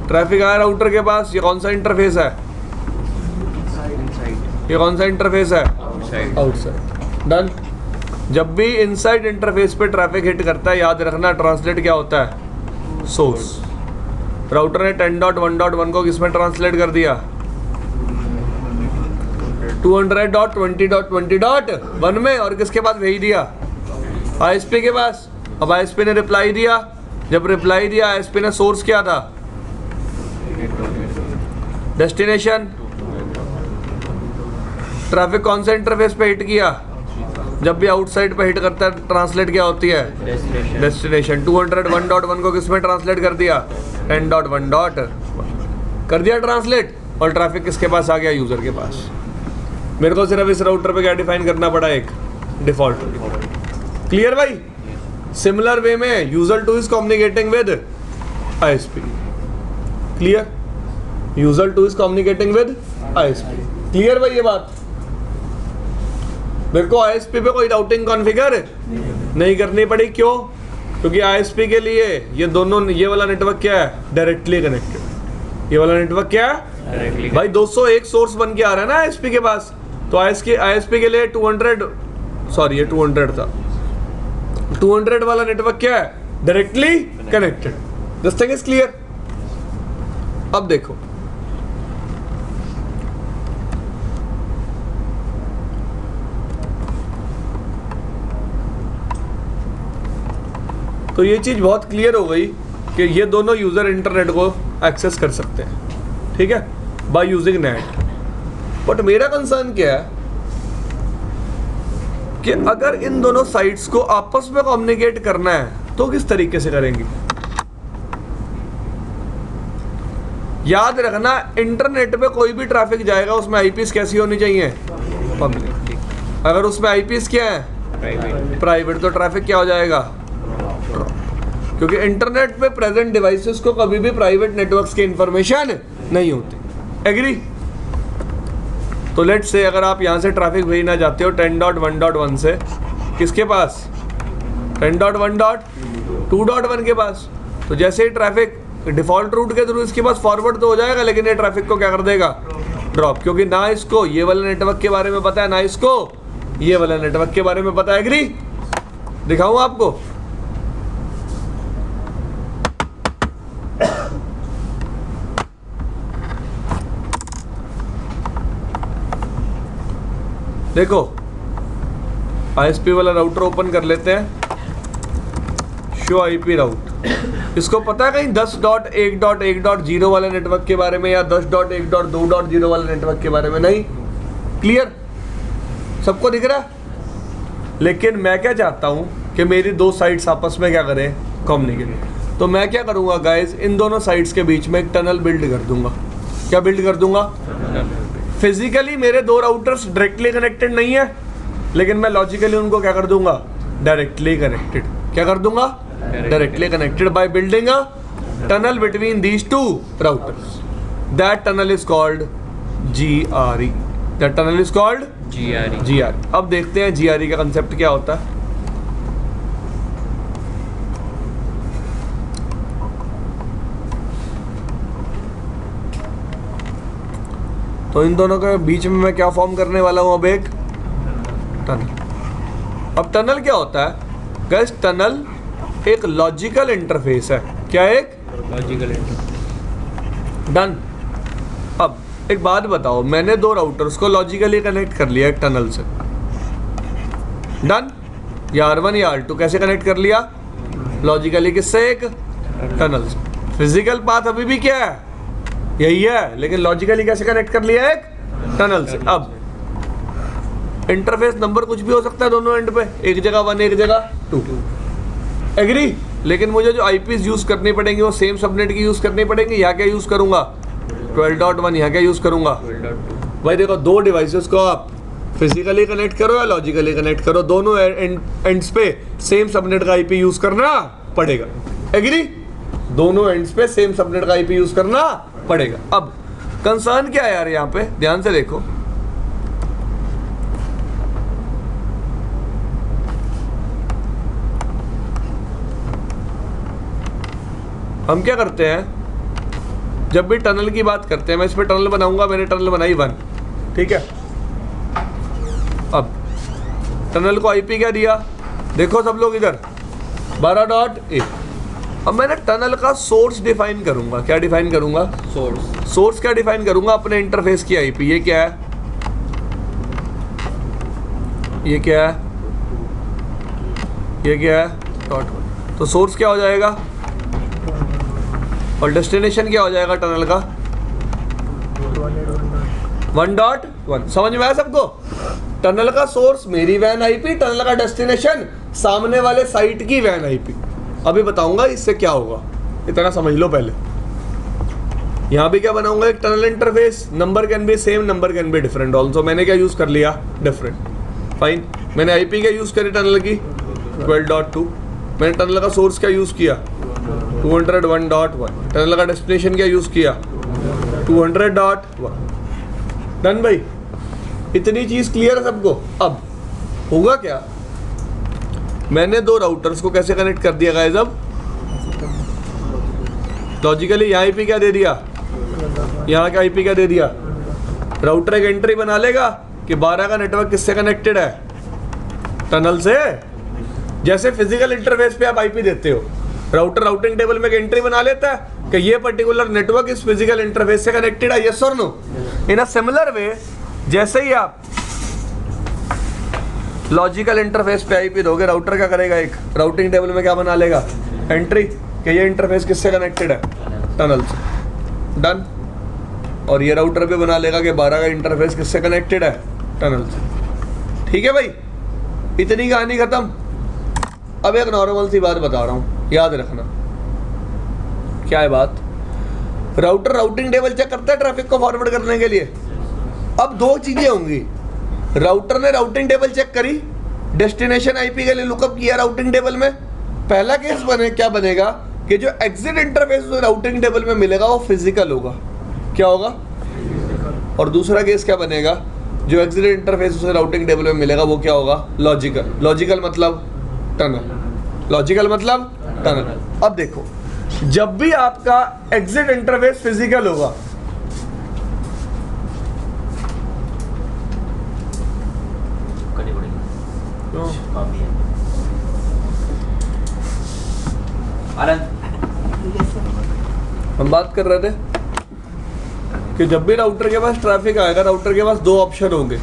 ट्रैफिक आया राउटर के पास, ये कौन सा इंटरफेस है, Inside. ये कौन सा इंटरफेस है, Outside. आउटसाइड। डन। जब भी इनसाइड इंटरफेस पे ट्रैफिक हिट करता है, याद रखना ट्रांसलेट क्या होता है, सोर्स। राउटर ने 10.1.1 को किस में ट्रांसलेट कर दिया 200.20.20.1 में और किसके पास भेज दिया? आईएसपी के पास। अब आईएसपी ने रिप्लाई दिया, जब रिप्लाई दिया आईएसपी ने सोर्स क्या था? डेस्टिनेशन। ट्रैफिक कौन से इंटरफेस पे हिट किया? जब भी आउटसाइड पे हिट करता है ट्रांसलेट क्या होती है? डेस्टिनेशन। 201.1 को किस में ट्रांसलेट कर दिया? 10.1. कर दिया ट्रांसलेट, और ट्रैफिक किसके पास आ गया? यूजर के पास। मेरे को सिर्फ इस राउटर पे क्या डिफाइन करना पड़ा? एक डिफॉल्ट। क्लियर भाई? सिमिलर वे में user 2 is communicating with ISP. Clear? User 2 is communicating with ISP. Clear भाई ये बात? मेरे को आईएसपी पे कोई राउटिंग कॉन्फ़िगर नहीं करनी पड़ी। क्यों? क्योंकि आईएसपी के लिए ये दोनों, ये वाला नेटवर्क क्या है? Directly connected. ये वाला नेटवर्क क्या है? भाई 201 सोर्स बन के आ रहा है ना आईएसपी के पास, तो आईएसपी के लिए 200 ये 200 था। 200 वाला नेटवर्क क्या है? Directly connected. This thing is clear? अब देखो, तो ये चीज बहुत क्लियर हो गई कि ये दोनों यूजर इंटरनेट को एक्सेस कर सकते हैं, ठीक है, बाय यूजिंग नेट। बट मेरा कंसर्न क्या है कि अगर इन दोनों साइट्स को आपस में कम्युनिकेट करना है तो किस तरीके से करेंगे? याद रखना, इंटरनेट पे कोई भी ट्रैफिक जाएगा उसमें आईपीस कैसी होनी चाहिए? पब्लिक। अगर उसमें आईपीस क्या है? प्राइवेट। तो ट्रैफिक क्या हो जाएगा? क्योंकि इंटरनेट पे प्रेजेंट डिवाइसेस को कभी भी प्राइवेट नेटवर्क्स की इंफॉर्मेशन नहीं होती। एग्री? तो लेट्स से अगर आप यहाँ से ट्रैफिक भेजना चाहते हो 10.1.1 से किसके पास? 10.1.2.1 के पास। तो जैसे ही ट्रैफिक डिफॉल्ट रूट के थ्रू इसके पास फॉरवर्ड तो हो जाएगा, लेकिन ये ट्रैफिक को क्या कर देगा? ड्रॉप। क्योंकि ना इसको ये वाले नेटवर्क के बारे में पता है, ना इसको ये वाले नेटवर्क के बारे में पता है। एग्री? दिखाऊं आपको? देखो, आईएसपी वाला राउटर ओपन कर लेते हैं, शो आईपी राउट। इसको पता है कहीं 10.1.1.0 वाले नेटवर्क के बारे में या 10.1.2.0 वाले नेटवर्क के बारे में? नहीं। क्लियर? सबको दिख रहा है? लेकिन मैं क्या चाहता हूं कि मेरी दो साइट्स आपस में क्या करें? कम्युनिकेट। तो मैं क्या करूंगा गाइस, इन दोनों साइट्स के बीच में एक टनल बिल्ड कर दूंगा। क्या बिल्ड कर दूंगा? फिजिकली मेरे दो राउटर्स डायरेक्टली कनेक्टेड नहीं है, लेकिन मैं लॉजिकली उनको क्या कर दूंगा? Directly connected. क्या कर दूंगा? Directly connected by building a tunnel between these two routers. That tunnel is called GRE। That tunnel is called GRE। अब देखते हैं GRE का कंसेप्ट क्या होता है। तो इन दोनों के बीच में मैं क्या फॉर्म करने वाला हूं? अब एक टनल। अब टनल क्या होता है गाइस? टनल एक लॉजिकल इंटरफेस है। क्या? एक लॉजिकल इंटरफेस। डन। अब एक बात बताओ, मैंने दो राउटर्स को लॉजिकली कनेक्ट कर लिया एक टनल से। डन? या R1 या R2 कैसे कनेक्ट कर लिया? लॉजिकली। किससे? एक टनल से। फिजिकल पाथ अभी भी क्या है? यही है, लेकिन लॉजिकली कैसे कनेक्ट कर लिया? एक टनल से। अब इंटरफेस नंबर कुछ भी हो सकता है दोनों एंड पे, एक जगह 1 एक जगह 2। एग्री? लेकिन मुझे जो आईपीस यूज करनी पड़ेंगी वो सेम सबनेट की यूज करनी पड़ेंगी। यहाँ क्या यूज करूंगा? 12.1। यहाँ क्या यूज करूंगा? 12.2। भाई देखो, दो डिवाइसेस को आप फिजिकली कनेक्ट करो या लॉजिकली कनेक्ट करो, दोनों एंड्स पे सेम सबनेट का आईपी यूज करना पड़ेगा। एग्री? दोनों एंड्स पे सेम सबनेट का आईपी यूज करना पड़ेगा। अब कंसर्न क्या है यार? यहाँ पे ध्यान से देखो, हम क्या करते हैं जब भी टनल की बात करते हैं, मैं इस पे टनल बनाऊंगा, मैंने टनल बनाई 1, ठीक है। अब टनल को आईपी क्या दिया? देखो सब लोग इधर 12.1। अब मैंने टनल का सोर्स डिफाइन करूंगा। क्या डिफाइन करूंगा? सोर्स क्या डिफाइन करूंगा? अपने इंटरफेस की आईपी। ये क्या है? ये क्या है, ये क्या है, डॉट। तो सोर्स क्या हो जाएगा और डेस्टिनेशन क्या हो जाएगा टनल का, 1.1। समझ में आया सबको? टनल का सोर्स मेरी वैन आईपी, टनल का डेस्टिनेशन सामने वाले साइट की वैन आईपी। अभी बताऊंगा इससे क्या होगा, इतना समझ लो पहले। यहाँ भी क्या बनाऊंगा, एक tunnel interface, number can be same, number can be different also. मैंने क्या यूज कर लिया, डिफरेंट, फाइन। मैंने आईपी क्या यूज करी टनल की, 12.2। मैंने टनल का सोर्स क्या यूज किया, 201.1। टनल का डेस्टिनेशन क्या यूज किया, 200.1। डन भाई, इतनी चीज क्लियर है सबको। अब होगा क्या, मैंने दो राउटर्स को कैसे कनेक्ट कर दिया गाइस। अब लॉजिकली यहाँ आईपी क्या दे दिया, यहाँ का आईपी क्या दे दिया। राउटर एक एंट्री बना लेगा कि 12 का नेटवर्क किससे कनेक्टेड है, टनल से। जैसे फिजिकल इंटरफेस पे आप आईपी देते हो, राउटर राउटिंग टेबल में एक एंट्री बना लेता है कि ये पर्टिकुलर नेटवर्क इस फिजिकल इंटरफेस से कनेक्टेड है, यस और no. In a similar way, जैसे ही आप लॉजिकल इंटरफेस पे आईपी दोगे, राउटर क्या करेगा, एक राउटिंग टेबल में क्या बना लेगा, एंट्री कि ये इंटरफेस किससे कनेक्टेड है, टनल से। डन। और ये राउटर भी बना लेगा कि 12 का इंटरफेस किससे कनेक्टेड है, टनल से। ठीक है भाई, इतनी कहानी खत्म। अब एक नॉर्मल सी बात बता रहा हूँ, याद रखना। क्या है बात, राउटर राउटिंग टेबल चेक करता है ट्रैफिक को फॉरवर्ड करने के लिए। अब दो चीजें होंगी, राउटर ने राउटिंग टेबल चेक करी, डेस्टिनेशन आईपी के लिए लुकअप किया राउटिंग टेबल में। पहला केस क्या बनेगा कि जो एग्जिट इंटरफेस राउटिंग टेबल में मिलेगा वो फिजिकल होगा। क्या होगा? और दूसरा केस क्या बनेगा, जो एग्जिट इंटरफेस उसे राउटिंग टेबल में मिलेगा वो क्या होगा, लॉजिकल। लॉजिकल मतलब टनल, लॉजिकल मतलब टनल। अब देखो, जब भी आपका एग्जिट इंटरफेस फिजिकल होगा, हम बात कर रहे थे कि जब भी राउटर के पास ट्रैफिक आएगा, राउटर के पास दो ऑप्शन होंगे।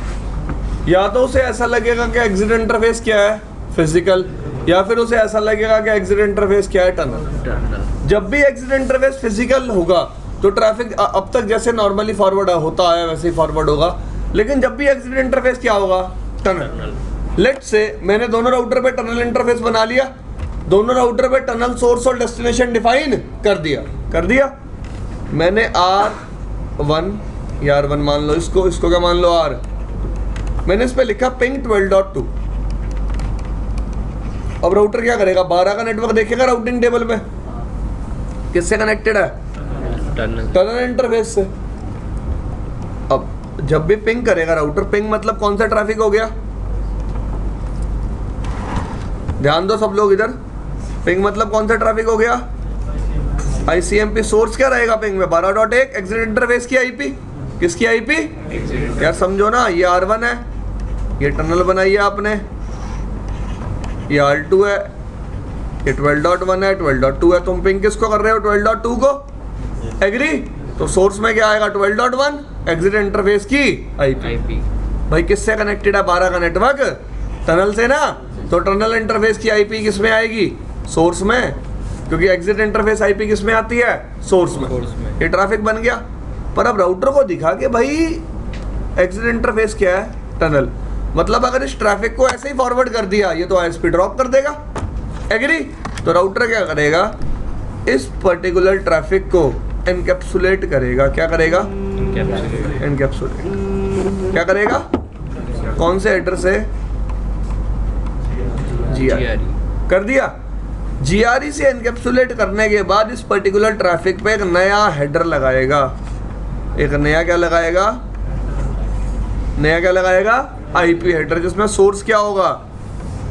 या तो उसे ऐसा लगेगा कि एग्जिट इंटरफेस क्या है, फिजिकल, या फिर उसे ऐसा लगेगा कि एग्जिट इंटरफेस क्या है, टनल। जब भी एग्जिट इंटरफेस फिजिकल होगा तो ट्रैफिक अब तक जैसे नॉर्मली फॉरवर्ड होता है वैसे ही फॉरवर्ड होगा। लेकिन जब भी एग्जिट इंटरफेस क्या होगा, टनल। लेट्स से मैंने दोनों राउटर पे टनल इंटरफेस बना लिया, दोनों राउटर पे टनल सोर्स और डेस्टिनेशन डिफाइन कर दिया। मैंने R1 या R1 मान लो, इसको क्या मान लो, R। मैंने इस पे लिखा पिंग 12.2। अब राउटर क्या करेगा, 12 का नेटवर्क देखेगा राउटिंग टेबल में, किससे कनेक्टेड है, टनल इंटरफेस से। अब जब भी पिंग करेगा राउटर, पिंग मतलब कौन सा ट्रैफिक हो गया, ध्यान दो सब लोग इधर। पिंग मतलब कौन सा ट्रैफिक हो गया, ICMP। सोर्स क्या रहेगा पिंग में, 12.1। एग्जिट इंटरफेस की आईपी, किसकी आईपी, यार समझो ना, ये R1 है, ये टनल बनाई है आपने, ये R2 है, ये 12.1 है, 12.2 है। तुम पिंग किसको कर रहे हो, 12.2 को, एग्री। तो सोर्स में क्या आएगा, 12.1, एग्जिट इंटरफेस की आईपी। भाई किससे कनेक्टेड है 12 का नेटवर्क, टनल से ना। तो टनल इंटरफेस की आईपी किस में आएगी, सोर्स में, क्योंकि एग्जिट इंटरफेस आईपी किस में आती है, सोर्स में। ये ट्रैफिक बन गया। पर अब राउटर को दिखा कि भाई एग्जिट इंटरफेस क्या है, टनल। मतलब अगर इस ट्रैफिक को ऐसे ही फॉरवर्ड कर दिया, ये तो ISP ड्रॉप कर देगा, एग्री। तो राउटर क्या करेगा, इस पर्टिकुलर ट्रैफिक को एनकैप्सुलेट करेगा। क्या करेगा, एनकैप्सुलेट। क्या करेगा, कौन से हेडर से, GRE कर दिया। GRE से एनकैप्सुलेट करने के बाद इस पर्टिकुलर ट्रैफिक पे एक नया हेडर लगाएगा। एक नया क्या लगाएगा, IP हेडर, जिसमें सोर्स क्या होगा,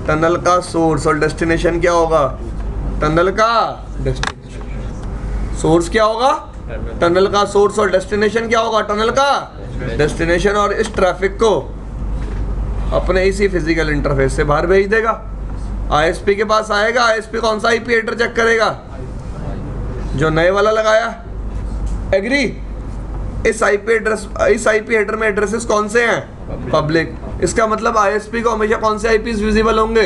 टनल का सोर्स, और डेस्टिनेशन क्या होगा, टनल का डेस्टिनेशन। सोर्स क्या होगा, टनल का सोर्स, और डेस्टिनेशन क्या होगा, टनल का डेस्टिनेशन। और इस ट्रैफिक को अपने इसी फिजिकल इंटरफेस से बाहर भेज देगा, ISP के पास आएगा। ISP कौन सा IP हेडर चेक करेगा, जो नए वाला लगाया, एग्री। इस IP हेडर में एड्रेसेस कौन से हैं, पब्लिक। इसका मतलब आईएसपी को हमेशा कौन से आईपीस विजिबल होंगे?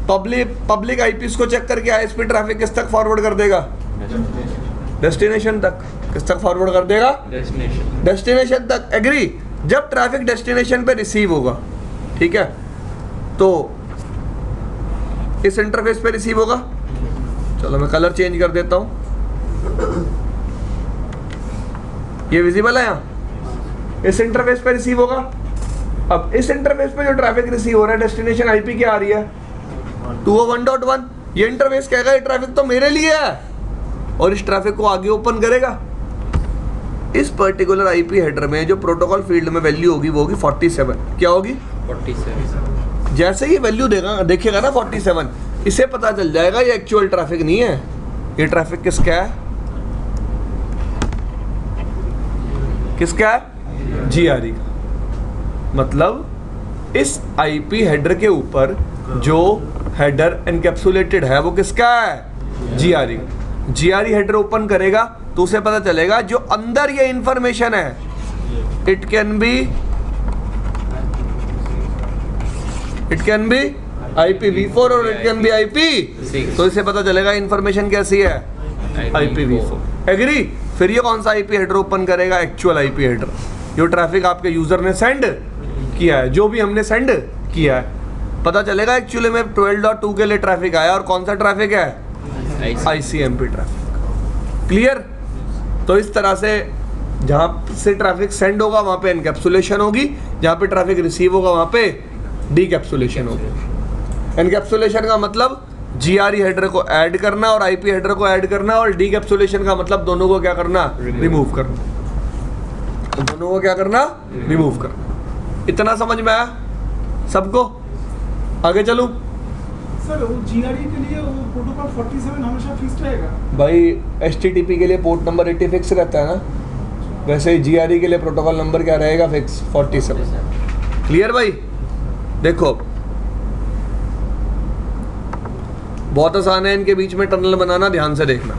पब्लिक आईपीस को चेक करके आईएसपी ट्रैफिक किस तक फॉरवर्ड कर देगा? डेस्टिनेशन तक। किस तक फॉरवर्ड कर देगा? डेस्टिनेशन तक। एग्री? जब ट्रैफिक डेस्टिनेशन पे रिसीव होगा, ठीक है, तो इस इंटरफेस पे रिसीव होगा। चलो मैं कलर चेंज कर देता हूं, ये विजिबल है यहाँ। इस इंटरफेस पे रिसीव होगा। अब इस इंटरफेस पे जो ट्रैफिक रिसीव हो रहा है, डेस्टिनेशन आईपी क्या आ रही है? 201.1। ये इंटरफेस कहेगा ये ट्रैफिक तो मेरे लिए है, और इस ट्रैफिक को आगे ओपन करेगा। इस पर्टिकुलर आईपी हेडर में जो प्रोटोकॉल फील्ड में वैल्यू होगी वो होगी 47। क्या होगी? 47। जैसे ही वैल्यू देखेगा ना 47, इसे पता चल जाएगा ये एक्चुअल ट्रैफिक नहीं है, ये ट्रैफिक किसका है? किसका है? जीआरई का। मतलब इस आईपी हेडर के ऊपर जो हेडर एनकैप्सुलेटेड है वो किसका है? जीआरई। जीआरई हेडर ओपन करेगा तो उसे पता चलेगा जो अंदर ये इंफॉर्मेशन है, इट कैन बी IPv4 और इट कैन बी IP, तो इसे पता चलेगा इंफॉर्मेशन कैसी है? IPv4। एग्री? फिर ये कौन सा आईपी हेडर ओपन करेगा? एक्चुअल आईपी हेडर, जो ट्रैफिक आपके यूजर ने सेंड किया है, जो भी हमने सेंड किया है। पता चलेगा एक्चुअली में 12.2 के लिए ट्रैफिक आया और कौन सा ट्रैफिक है? ICMP traffic. क्लियर? तो इस तरह से जहाँ से ट्रैफिक सेंड होगा वहाँ पे एनकैप्सुलेशन होगी, जहाँ पे ट्रैफिक रिसीव होगा वहाँ पे डीकैप्सुलेशन होगी। एनकैप्सुलेशन का मतलब जीआरई हेडर को ऐड करना और आईपी हेडर को ऐड करना, और डीकैप्सुलेशन का मतलब दोनों को क्या करना? रिमूव करना। दोनों को क्या करना? रिमूव करना। इतना समझ में आया सबको? आगे चलूं? सर वो जीआरई के लिए वो प्रोटोकॉल 47 हमेशा फिक्स रहेगा? भाई एचटीटीपी के लिए पोर्ट नंबर 80 फिक्स रहता है ना, वैसे ही जीआरई के लिए प्रोटोकॉल नंबर क्या रहेगा? फिक्स 47। क्लियर भाई? देखो बहुत आसान है इनके बीच में टनल बनाना, ध्यान से देखना।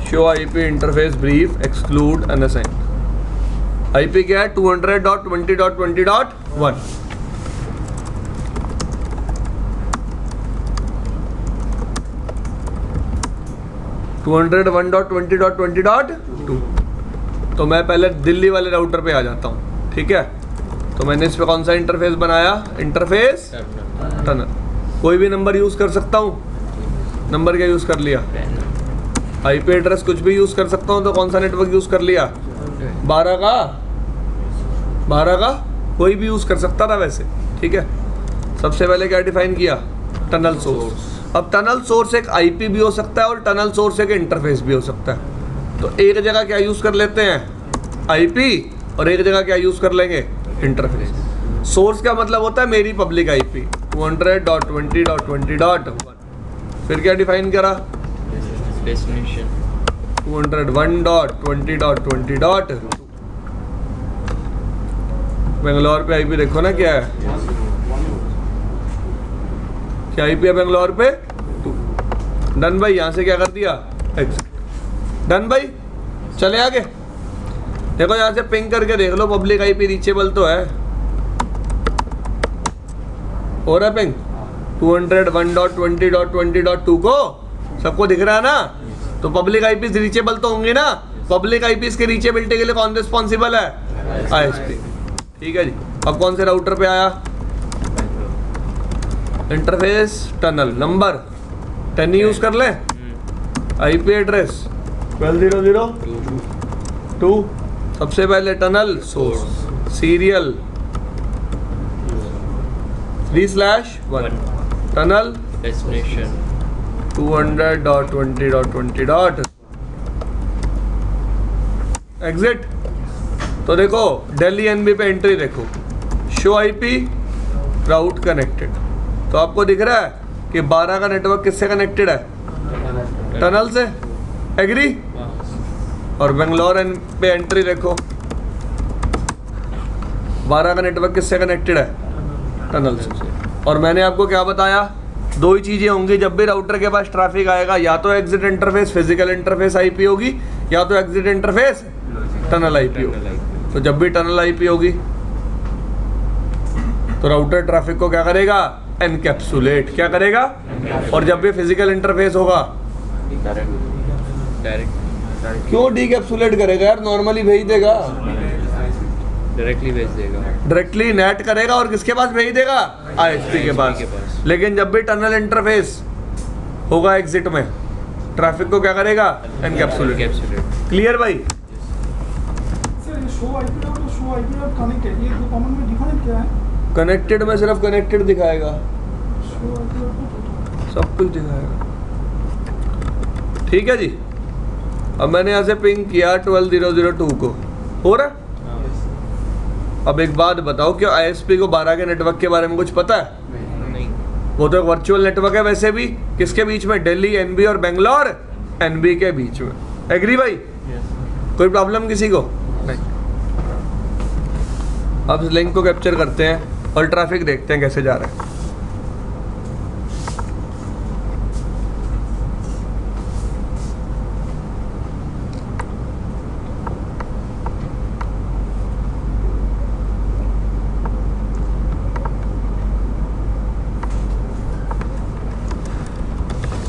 Show IP interface brief exclude unassign. IP क्या है? 200.20.20.1। तो मैं पहले दिल्ली वाले राउटर पे आ जाता हूँ, ठीक है। तो मैंने इस पे कौन सा इंटरफेस बनाया? Interface tunnel. कोई भी नंबर यूज कर सकता हूँ। नंबर क्या यूज कर लिया? आईपी एड्रेस कुछ भी यूज कर सकता हूँ। तो कौन सा नेटवर्क यूज कर लिया? 12 का कोई भी यूज कर सकता था वैसे, ठीक है। सबसे पहले क्या डिफाइन किया? Tunnel source. अब टनल सोर्स एक आईपी भी हो सकता है और टनल सोर्स एक इंटरफेस भी हो सकता है। तो एक जगह क्या यूज कर लेते हैं? आईपी, और एक जगह क्या यूज कर लेंगे? इंटरफेस। सोर्स का मतलब होता है मेरी पब्लिक आईपी 200.20.20.1। फिर क्या डिफाइन करा? डेस्टिनेशन 201.20.20.2। बेंगलोर पे आईपी देखो ना क्या है? क्या आईपी है बेंगलोर पे? 2। डन भाई। यहाँ से क्या कर दिया? एग्जिट। डन भाई। चले आगे। देखो यहाँ से पिंग करके देख लो, पब्लिक आईपी रीचेबल तो है। हो रहा है पिंग 201.20.20.2 को? सबको दिख रहा है ना? तो पब्लिक आईपी रीचेबल तो होंगे ना। पब्लिक आईपी के रीचेबिलिटी के लिए कौन रिस्पॉन्सिबल है? आईएसपी। ठीक है जी। अब कौन से राउटर पे आया? Interface tunnel. नंबर 10 यूज कर ले। IP address 12.0.0.2। सबसे पहले tunnel source, serial 3/1, tunnel destination 200.20.20. Exit. तो देखो दिल्ली एनबी पे एंट्री देखो, शो आईपी राउट कनेक्टेड। तो आपको दिख रहा है कि 12 का नेटवर्क किससे कनेक्टेड है? टनल से। एग्री? और बेंगलोर पे एंट्री देखो, 12 का नेटवर्क किससे कनेक्टेड है? टनल से। और मैंने आपको क्या बताया? दो ही चीज़ें होंगी जब भी राउटर के पास ट्रैफिक आएगा, या तो exit interface physical interface IP होगी, या तो एग्जिट इंटरफेस टनल आईपी हो। तो जब भी टनल आईपी होगी तो राउटर ट्रैफिक को क्या करेगा, एनकैप्सुलेट। क्या करेगा? और जब भी फिजिकल इंटरफेस होगा डायरेक्ट क्यों डीकैप्सुलेट करेगा यार, नॉर्मली भेज देगा, डायरेक्टली भेज देगा। डायरेक्टली नेट करेगा और किसके पास भेज देगा, आईएसपी के पास। लेकिन जब भी टनल इंटरफेस होगा एग्जिट में, ट्रैफिक को क्या करेगा, एनकैप्सुलेट। कैप्सूलेट। क्लियर भाई? सर ये शो आईपी और शो आईपी और कनेक्टेड, ये दो कॉमन में डिफरेंट क्या है? कनेक्टेड में सिर्फ कनेक्टेड दिखाएगा, शो आईपी और सब कुछ दिखाएगा। ठीक है जी। अब मैंने यहाँ से पिंग किया 12002 को, हो रहा है? अब एक बात बताओ, क्या आईएसपी को 12 के नेटवर्क के बारे में कुछ पता है? नहीं। वो तो एक वर्चुअल नेटवर्क है वैसे भी। किसके बीच में? दिल्ली एनबी और बेंगलोर एनबी के बीच में। एग्री भाई? कोई प्रॉब्लम किसी को? नहीं। अब इस लिंक को कैप्चर करते हैं और ट्रैफिक देखते हैं कैसे जा रहा है।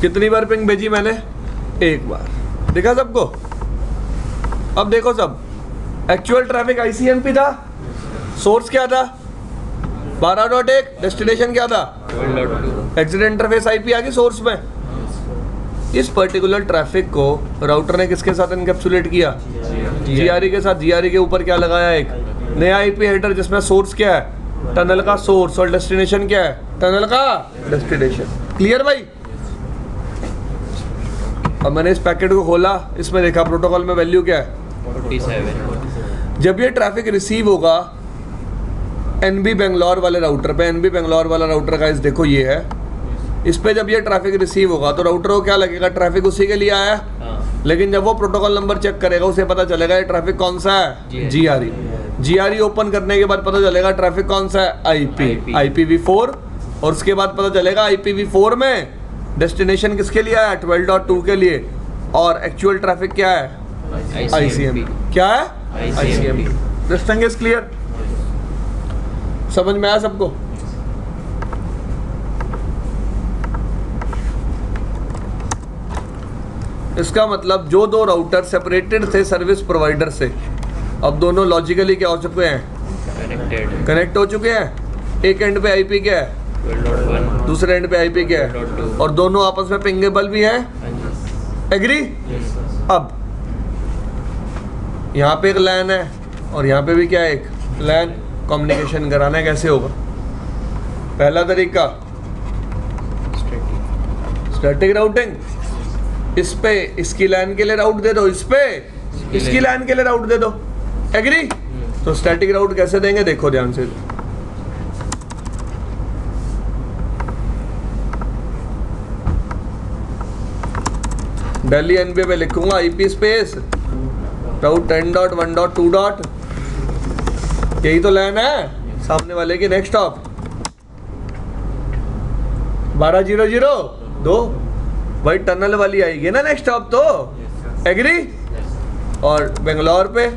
कितनी बार पिंग भेजी मैंने? एक बार। देखा सबको? अब देखो सब, एक्चुअल ट्रैफिक आईसीएमपी था, सोर्स क्या था 12.1, डेस्टिनेशन क्या था 12.2। एग्जिट इंटरफेस आईपी आ गई सोर्स में। इस पर्टिकुलर ट्रैफिक को राउटर ने किसके साथ एनकैप्सुलेट किया, जीआरई के साथ। जीआरई के ऊपर क्या लगाया, एक नया आईपी हेडर जिसमें सोर्स क्या है, टनल का सोर्स, और डेस्टिनेशन क्या है, टनल का डेस्टिनेशन। क्लियर भाई? अब मैंने इस पैकेट को खोला, इसमें देखा प्रोटोकॉल में वैल्यू क्या है 47। जब ये ट्रैफिक रिसीव होगा एनबी बेंगलोर वाले राउटर पे, एनबी बेंगलोर वाला राउटर का इस देखो ये है, इस पे जब ये ट्रैफिक रिसीव होगा तो राउटर को क्या लगेगा, ट्रैफिक उसी के लिए आया। हाँ। लेकिन जब वो प्रोटोकॉल नंबर चेक करेगा उसे पता चलेगा ये ट्रैफिक कौन सा है, जीआरई। जीआरई ओपन करने के बाद पता चलेगा ट्रैफिक कौन सा है, आईपी, IPv4। और उसके बाद पता चलेगा IPv4 में डेस्टिनेशन किसके लिए आया, 12.2 के लिए। और एक्चुअल ट्रैफिक क्या है, आईसीएमपी। क्या है, ICMP। This is clear? समझ में आया सबको? इसका मतलब जो दो राउटर सेपरेटेड थे सर्विस प्रोवाइडर से, अब दोनों लॉजिकली क्या हो चुके हैं, कनेक्टेड। कनेक्ट हो चुके हैं। एक एंड पे आईपी क्या है, 12.1। दूसरे एंड पे आईपी क्या है, 12.2। और दोनों आपस में पिंगेबल भी है। एग्री? अब यहाँ पे एक लैन है और यहाँ पे भी क्या है, एक लैन। कम्युनिकेशन कराना है, कैसे होगा? पहला तरीका स्टैटिक राउटिंग। इस पे इसकी लैन के लिए राउट दे दो, इस पे इसकी लैन के लिए राउट दे दो। एग्री? तो स्टैटिक राउट कैसे देंगे, देखो ध्यान से। दिल्ली एनबी पे लिखूंगा आईपी स्पेस राउट 10.1.2. यही तो लैन है सामने वाले की। नेक्स्ट स्टॉप 12.0.0.2 भाई टनल वाली आएगी ना नेक्स्ट स्टॉप तो। एग्री? और बेंगलोर पे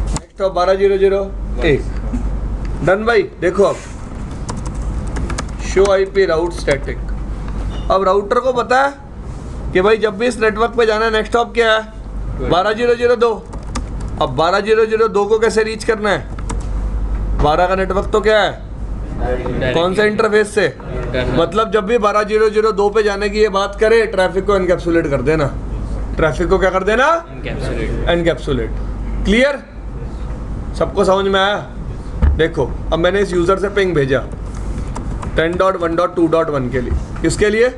नेक्स्ट स्टॉप 12.0.0.1। डन भाई। देखो अब शो आईपी राउट स्टैटिक। अब राउटर को पता है कि भाई जब भी इस नेटवर्क पे जाना है नेक्स्ट स्टॉप क्या है, 12.0.0.2। अब 12.0.0.2 को कैसे रीच करना है, 12 का नेटवर्क तो क्या है, कौन से इंटरफेस से, मतलब जब भी 12.0.0.2 पे जाने की ये बात करे ट्रैफिक को एनकैप्सुलेट कर देना। ट्रैफिक को क्या कर देना, एनकैप्सुलेट। क्लियर? सबको समझ में आया? देखो अब मैंने इस यूजर से पिंग भेजा 10.1.2.1 के लिए। किसके लिए,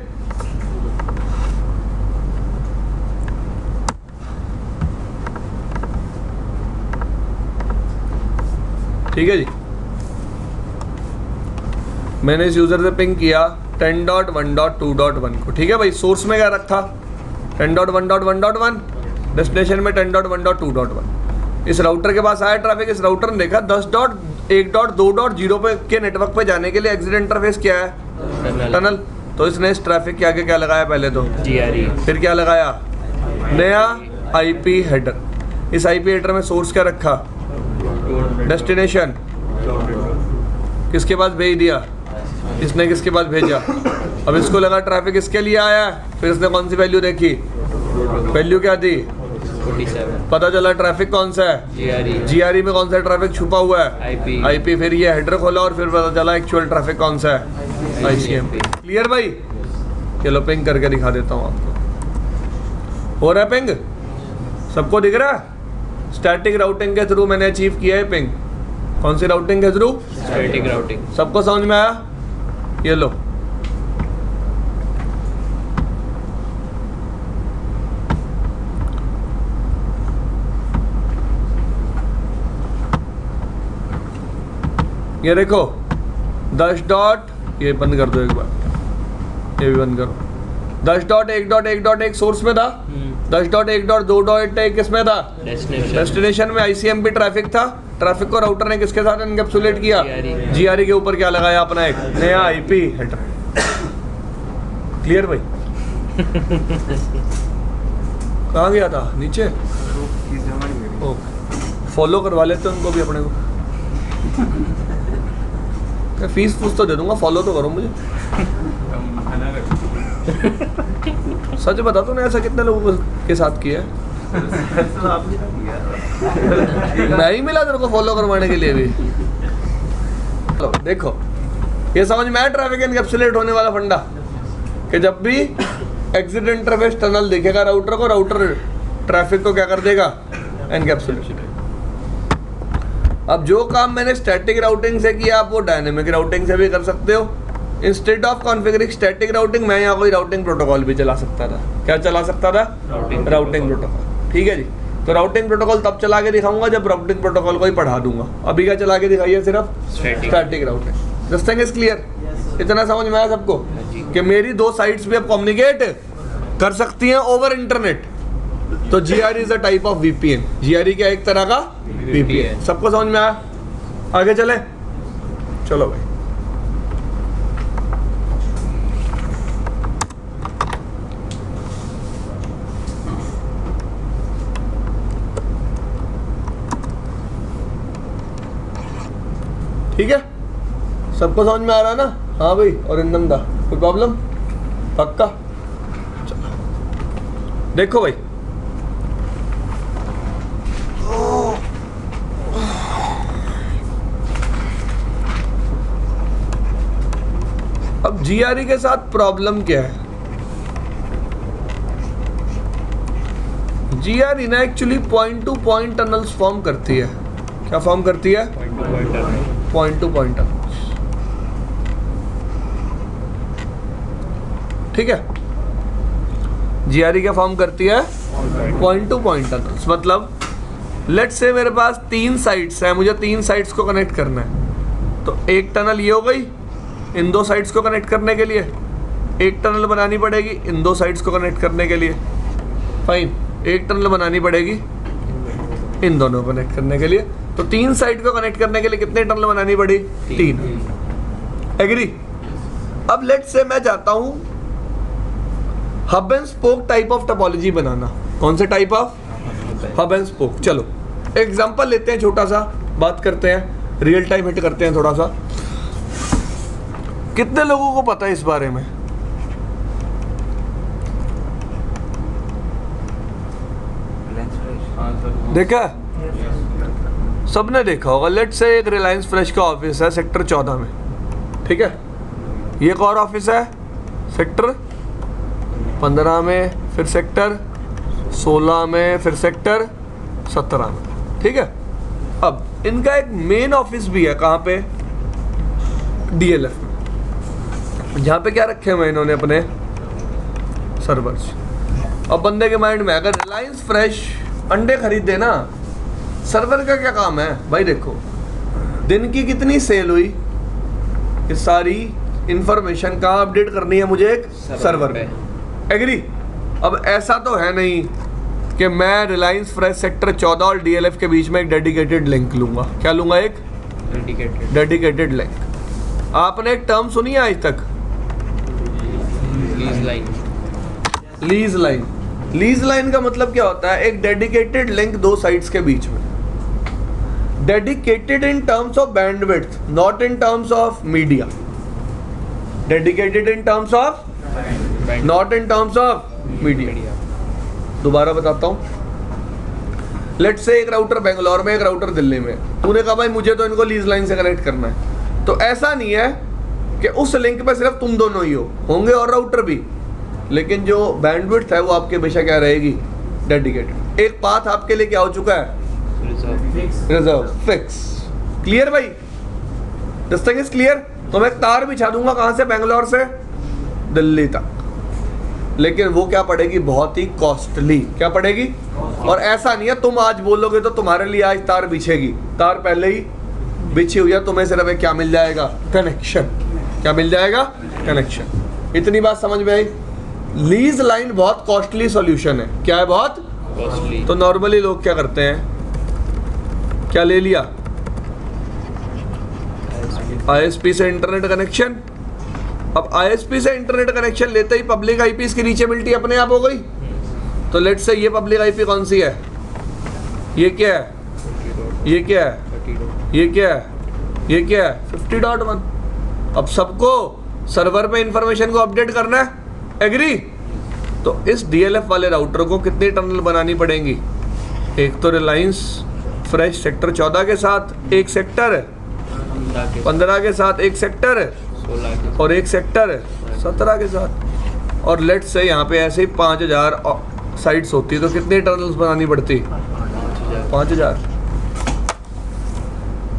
ठीक है जी। मैंने इस यूजर से पिंग किया 10.1.2.1 को। ठीक है भाई, सोर्स में क्या रखा 10.1.1.1, डेस्टिनेशन में 10.1.2.1। इस राउटर के पास आया ट्रैफिक, इस राउटर ने देखा 1.2.0 पे के नेटवर्क पे जाने के लिए एग्जिट इंटरफेस क्या है? टनल। तो इसने इस ट्रैफिक के आगे क्या लगाया पहले तो? GRE। फिर क्या लगाया? नया आईपी हेडर। इस आईपी हेडर में सोर्स क्या रखा? डेस्टिनेशन। किसके पास भेज दिया? इसने किसके पास भेजा? अब इसको लगा ट्रैफिक इसके लिए आया है, फिर इसने कौन सी वैल्यू देखी? वैल्यू क्या थी? 47। पता चला ट्रैफिक कौन सा है? GRE। जीआरई में कौन सा ट्रैफिक छुपा हुआ है? आईपी। फिर ये हेडर खोला और फिर पता चला एक्चुअल ट्रैफिक कौन सा है? आईसीएमपी। क्लियर भाई? चलो पिंग करके दिखा देता हूँ आपको। हो रहा है पिंग? सबको दिख रहा है? स्टैटिक राउटिंग के थ्रू मैंने अचीव किया है पिंग। कौन सी राउटिंग के थ्रू? Static routing. सबको समझ में आया? ये लो, ये देखो 10 डॉट, ये बंद कर दो एक बार, ये भी बंद करो। 10.1.1.1 सोर्स में था, 10.1.2.1 किसमें था? डेस्टिनेशन में आईसीएमपी ट्रैफिक था। ट्रैफिक को राउटर ने किसके साथ एनकैप्सुलेट किया? जीआरई के ऊपर क्या लगाया? अपना एक नया आईपी हेडर। क्लियर भाई? कहाँ गया था? नीचे। ओके, फॉलो करवा लेते उनको भी अपने को। फीस फूस तो दे दूंगा, फॉलो तो करो मुझे। सच बता दो ना, ऐसा कितने लोगों के साथ किया है? मैं ही मिला तेरे को फॉलो करवाने के लिए भी। चलो देखो, ये समझ में आया ट्रैफिक एनकैप्सुलेट होने वाला फंडा, कि जब भी एग्जिट इंटरफेस टनल दिखेगा राउटर को, राउटर ट्रैफिक को क्या कर देगा? एनकैप्सुलेट। अब जो काम मैंने स्टैटिक राउटिंग से किया, आप वो डायनेमिक राउटिंग से भी कर सकते हो। Instead of configuring static routing, मैं यहाँ कोई राउटिंग प्रोटोकॉल भी चला सकता था। क्या चला सकता था? Routing protocol. ठीक है जी। तो राउटिंग प्रोटोकॉल तब चला के दिखाऊंगा जब राउटिंग प्रोटोकॉल को ही पढ़ा दूंगा। अभी क्या चला के दिखाइए? सिर्फ static routing. This thing is clear? इतना समझ में आया सबको कि मेरी दो साइट्स भी अब कम्युनिकेट कर सकती हैं ओवर इंटरनेट। तो GRE is a type of VPN. GRE क्या? एक तरह का वीपीएन। सबको समझ में आया? आगे चले? चलो भाई, ठीक है? सबको समझ में आ रहा है ना? हाँ भाई, और इंदम दा कोई प्रॉब्लम? पक्का? चलो देखो भाई, अब जीआरई के साथ प्रॉब्लम क्या है? जीआरई ना actually point two point tunnels form करती है। क्या फॉर्म करती है? Point two point tunnels. ठीक है? जीआरई क्या फॉर्म करती है? Point two point tunnels. मतलब लेट्स से मेरे पास 3 साइट्स हैं, मुझे 3 साइट्स को कनेक्ट करना है। तो एक टनल ये हो गई इन 2 साइट्स को कनेक्ट करने के लिए, एक टनल बनानी पड़ेगी इन 2 साइट्स को कनेक्ट करने के लिए। फाइन, एक टनल बनानी पड़ेगी इन दोनों को कनेक्ट करने के लिए। तो 3 साइट को कनेक्ट करने के लिए कितने टनल बनानी पड़ी? 3। एग्री? अब लेट्स से मैं चाहता हूं hub and spoke type of topology बनाना। कौन से type of? Hub and spoke. चलो एग्जांपल लेते हैं, छोटा सा बात करते हैं, रियल टाइम हिट करते हैं थोड़ा सा। कितने लोगों को पता है इस बारे में? देखा? सबने देखा होगा। लेट्स से एक रिलायंस फ्रेश का ऑफिस है सेक्टर 14 में। ठीक है? ये एक और ऑफिस है सेक्टर 15 में, फिर सेक्टर 16 में, फिर सेक्टर 17 में। ठीक है? अब इनका एक मेन ऑफिस भी है। कहाँ पे? डीएलएफ में, जहाँ पे क्या रखे हुए इन्होंने अपने सर्वर्स। अब बंदे के माइंड में अगर रिलायंस फ्रेश अंडे खरीदे ना, सर्वर का क्या काम है भाई? देखो दिन की कितनी सेल हुई, ये सारी इंफॉर्मेशन कहाँ अपडेट करनी है मुझे? एक सर्वर पे। एग्री? अब ऐसा तो है नहीं कि मैं रिलायंस फ्रेश सेक्टर 14 और डीएलएफ के बीच में एक डेडिकेटेड लिंक लूंगा। क्या लूंगा? एक Dedicated. Dedicated link. आपने एक टर्म सुनी है आज तक, Lease line. Lease line. Lease line का मतलब क्या होता है? एक डेडिकेटेड लिंक दो साइड्स के बीच में। Dedicated in terms of bandwidth, not in terms of media. Dedicated in terms of, Band. Not in terms of media. Media. दोबारा बताता हूँ। लेट से एक राउटर बेंगलोर में, एक राउटर दिल्ली में। तूने कहा भाई मुझे तो इनको लीज लाइन से कनेक्ट करना है, तो ऐसा नहीं है कि उस लिंक पे सिर्फ तुम दोनों ही हो, होंगे और राउटर भी, लेकिन जो बैंडविड्थ है वो आपके हमेशा क्या रहेगी? डेडिकेटेड। एक पाथ आपके लिए क्या हो चुका है? Reserve. Reserve, fix. क्लियर भाई? This thing is clear. तो मैं एक तार बिछा दूंगा कहां से? बेंगलोर से दिल्ली तक, लेकिन वो क्या पड़ेगी? बहुत ही कॉस्टली। क्या पड़ेगी? और ऐसा नहीं है तुम आज बोलोगे तो तुम्हारे लिए आज तार बिछेगी, तार पहले ही बिछी हुई है, तुम्हें सिर्फ एक क्या मिल जाएगा? कनेक्शन। क्या मिल जाएगा? कनेक्शन। इतनी बात समझ में आई? लीज लाइन बहुत कॉस्टली सॉल्यूशन है। क्या है? बहुत Costly. तो नॉर्मली लोग क्या करते हैं? क्या ले लिया? आईएसपी से इंटरनेट कनेक्शन। अब आईएसपी से इंटरनेट कनेक्शन लेते ही पब्लिक आईपी की रीचेबिलिटी अपने आप हो गई। तो लेट से ये पब्लिक आईपी कौन सी है? ये क्या है? ये क्या है? 30. ये क्या है? ये क्या है? 50.1। अब सबको सर्वर पे इंफॉर्मेशन को अपडेट करना है, एग्री? तो इस डीएलएफ वाले राउटर को कितनी टनल बनानी पड़ेंगी? एक तो रिलायंस फ्रेश सेक्टर 14 के साथ, एक सेक्टर 15 के साथ, एक सेक्टर 16 के. और एक सेक्टर 17 के साथ। और लेट से यहाँ पे ऐसे ही 5000 साइट्स होती तो कितनी टनल्स बनानी पड़ती? 5000।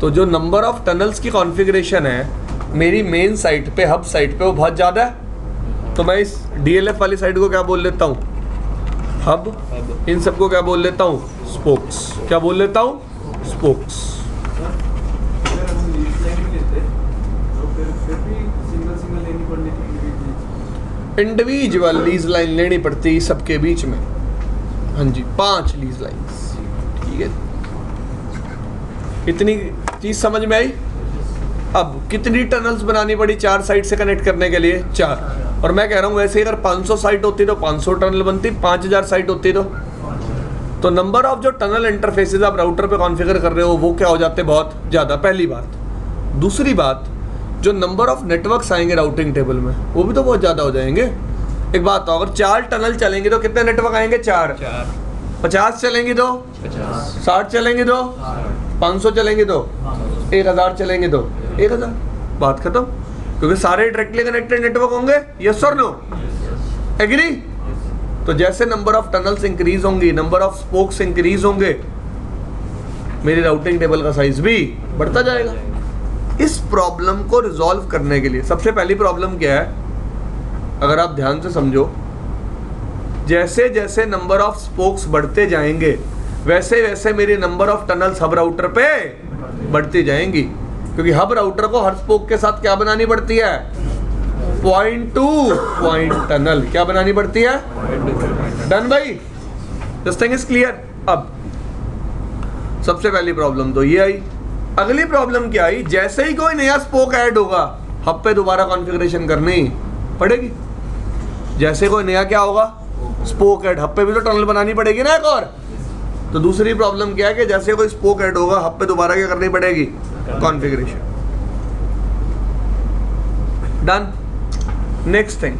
तो जो नंबर ऑफ टनल्स की कॉन्फ़िगरेशन है मेरी मेन साइट पे, हब साइट पे, वो बहुत ज़्यादा है। तो मैं इस डीएलएफ वाली साइट को क्या बोल लेता हूँ? हब। अब इन सबको क्या बोल लेता हूँ? स्पोक्स। क्या बोल लेता हूँ? स्पोक्स। अगर हम लीज लाइन भी लेते तो फिर भी सिंगल सिंगल लेनी पड़नी थी इंडिविजुअल लीज लाइन लेनी पड़ती सबके बीच में। हाँ जी, 5 लीज लाइन्स। ठीक है, इतनी चीज समझ में आई? अब कितनी टनल्स बनानी पड़ी 4 साइट से कनेक्ट करने के लिए? 4। और मैं कह रहा हूँ वैसे अगर 500 साइट होती तो 500 टनल बनती, 5000 साइट होती तो नंबर ऑफ जो टनल इंटरफेसेस आप राउटर पे कॉन्फ़िगर कर रहे हो वो क्या हो जाते? बहुत ज़्यादा। पहली बात। दूसरी बात, जो नंबर ऑफ नेटवर्क्स आएंगे राउटिंग टेबल में वो भी तो बहुत ज़्यादा हो जाएंगे। एक बात, अगर 4 टनल चलेंगे तो कितने नेटवर्क आएंगे? 4। 50 चलेंगी तो 50. 60 चलेंगे तो 500 चलेंगे तो 1000 चलेंगे तो 1000। बात खत्म, क्योंकि सारे डायरेक्टली कनेक्टेड नेटवर्क होंगे। यस और नो? एग्री? तो जैसे नंबर ऑफ टनल्स इंक्रीज होंगी, नंबर ऑफ स्पोक्स इंक्रीज होंगे, मेरी राउटिंग टेबल का साइज भी बढ़ता जाएगा। इस प्रॉब्लम को रिजॉल्व करने के लिए सबसे पहली प्रॉब्लम क्या है? अगर आप ध्यान से समझो, जैसे जैसे नंबर ऑफ स्पोक्स बढ़ते जाएंगे वैसे वैसे मेरी number of tunnels hub router पे बढ़ती जाएंगी, क्योंकि हब राउटर को हर स्पोक के साथ क्या बनानी पड़ती है? Point two point tunnel. क्या बनानी पड़ती है? डन भाई? This thing is clear. अब सबसे पहली प्रॉब्लम तो ये आई। अगली प्रॉब्लम क्या आई? जैसे ही कोई नया स्पोक ऐड होगा हब पे दोबारा कॉन्फ़िगरेशन करनी पड़ेगी। जैसे कोई नया क्या होगा? स्पोक ऐड, हब पे भी तो टनल बनानी पड़ेगी ना एक और। तो दूसरी प्रॉब्लम क्या है कि जैसे कोई स्पोक ऐड होगा हब पे दोबारा क्या करनी पड़ेगी? Configuration. Done. Next thing,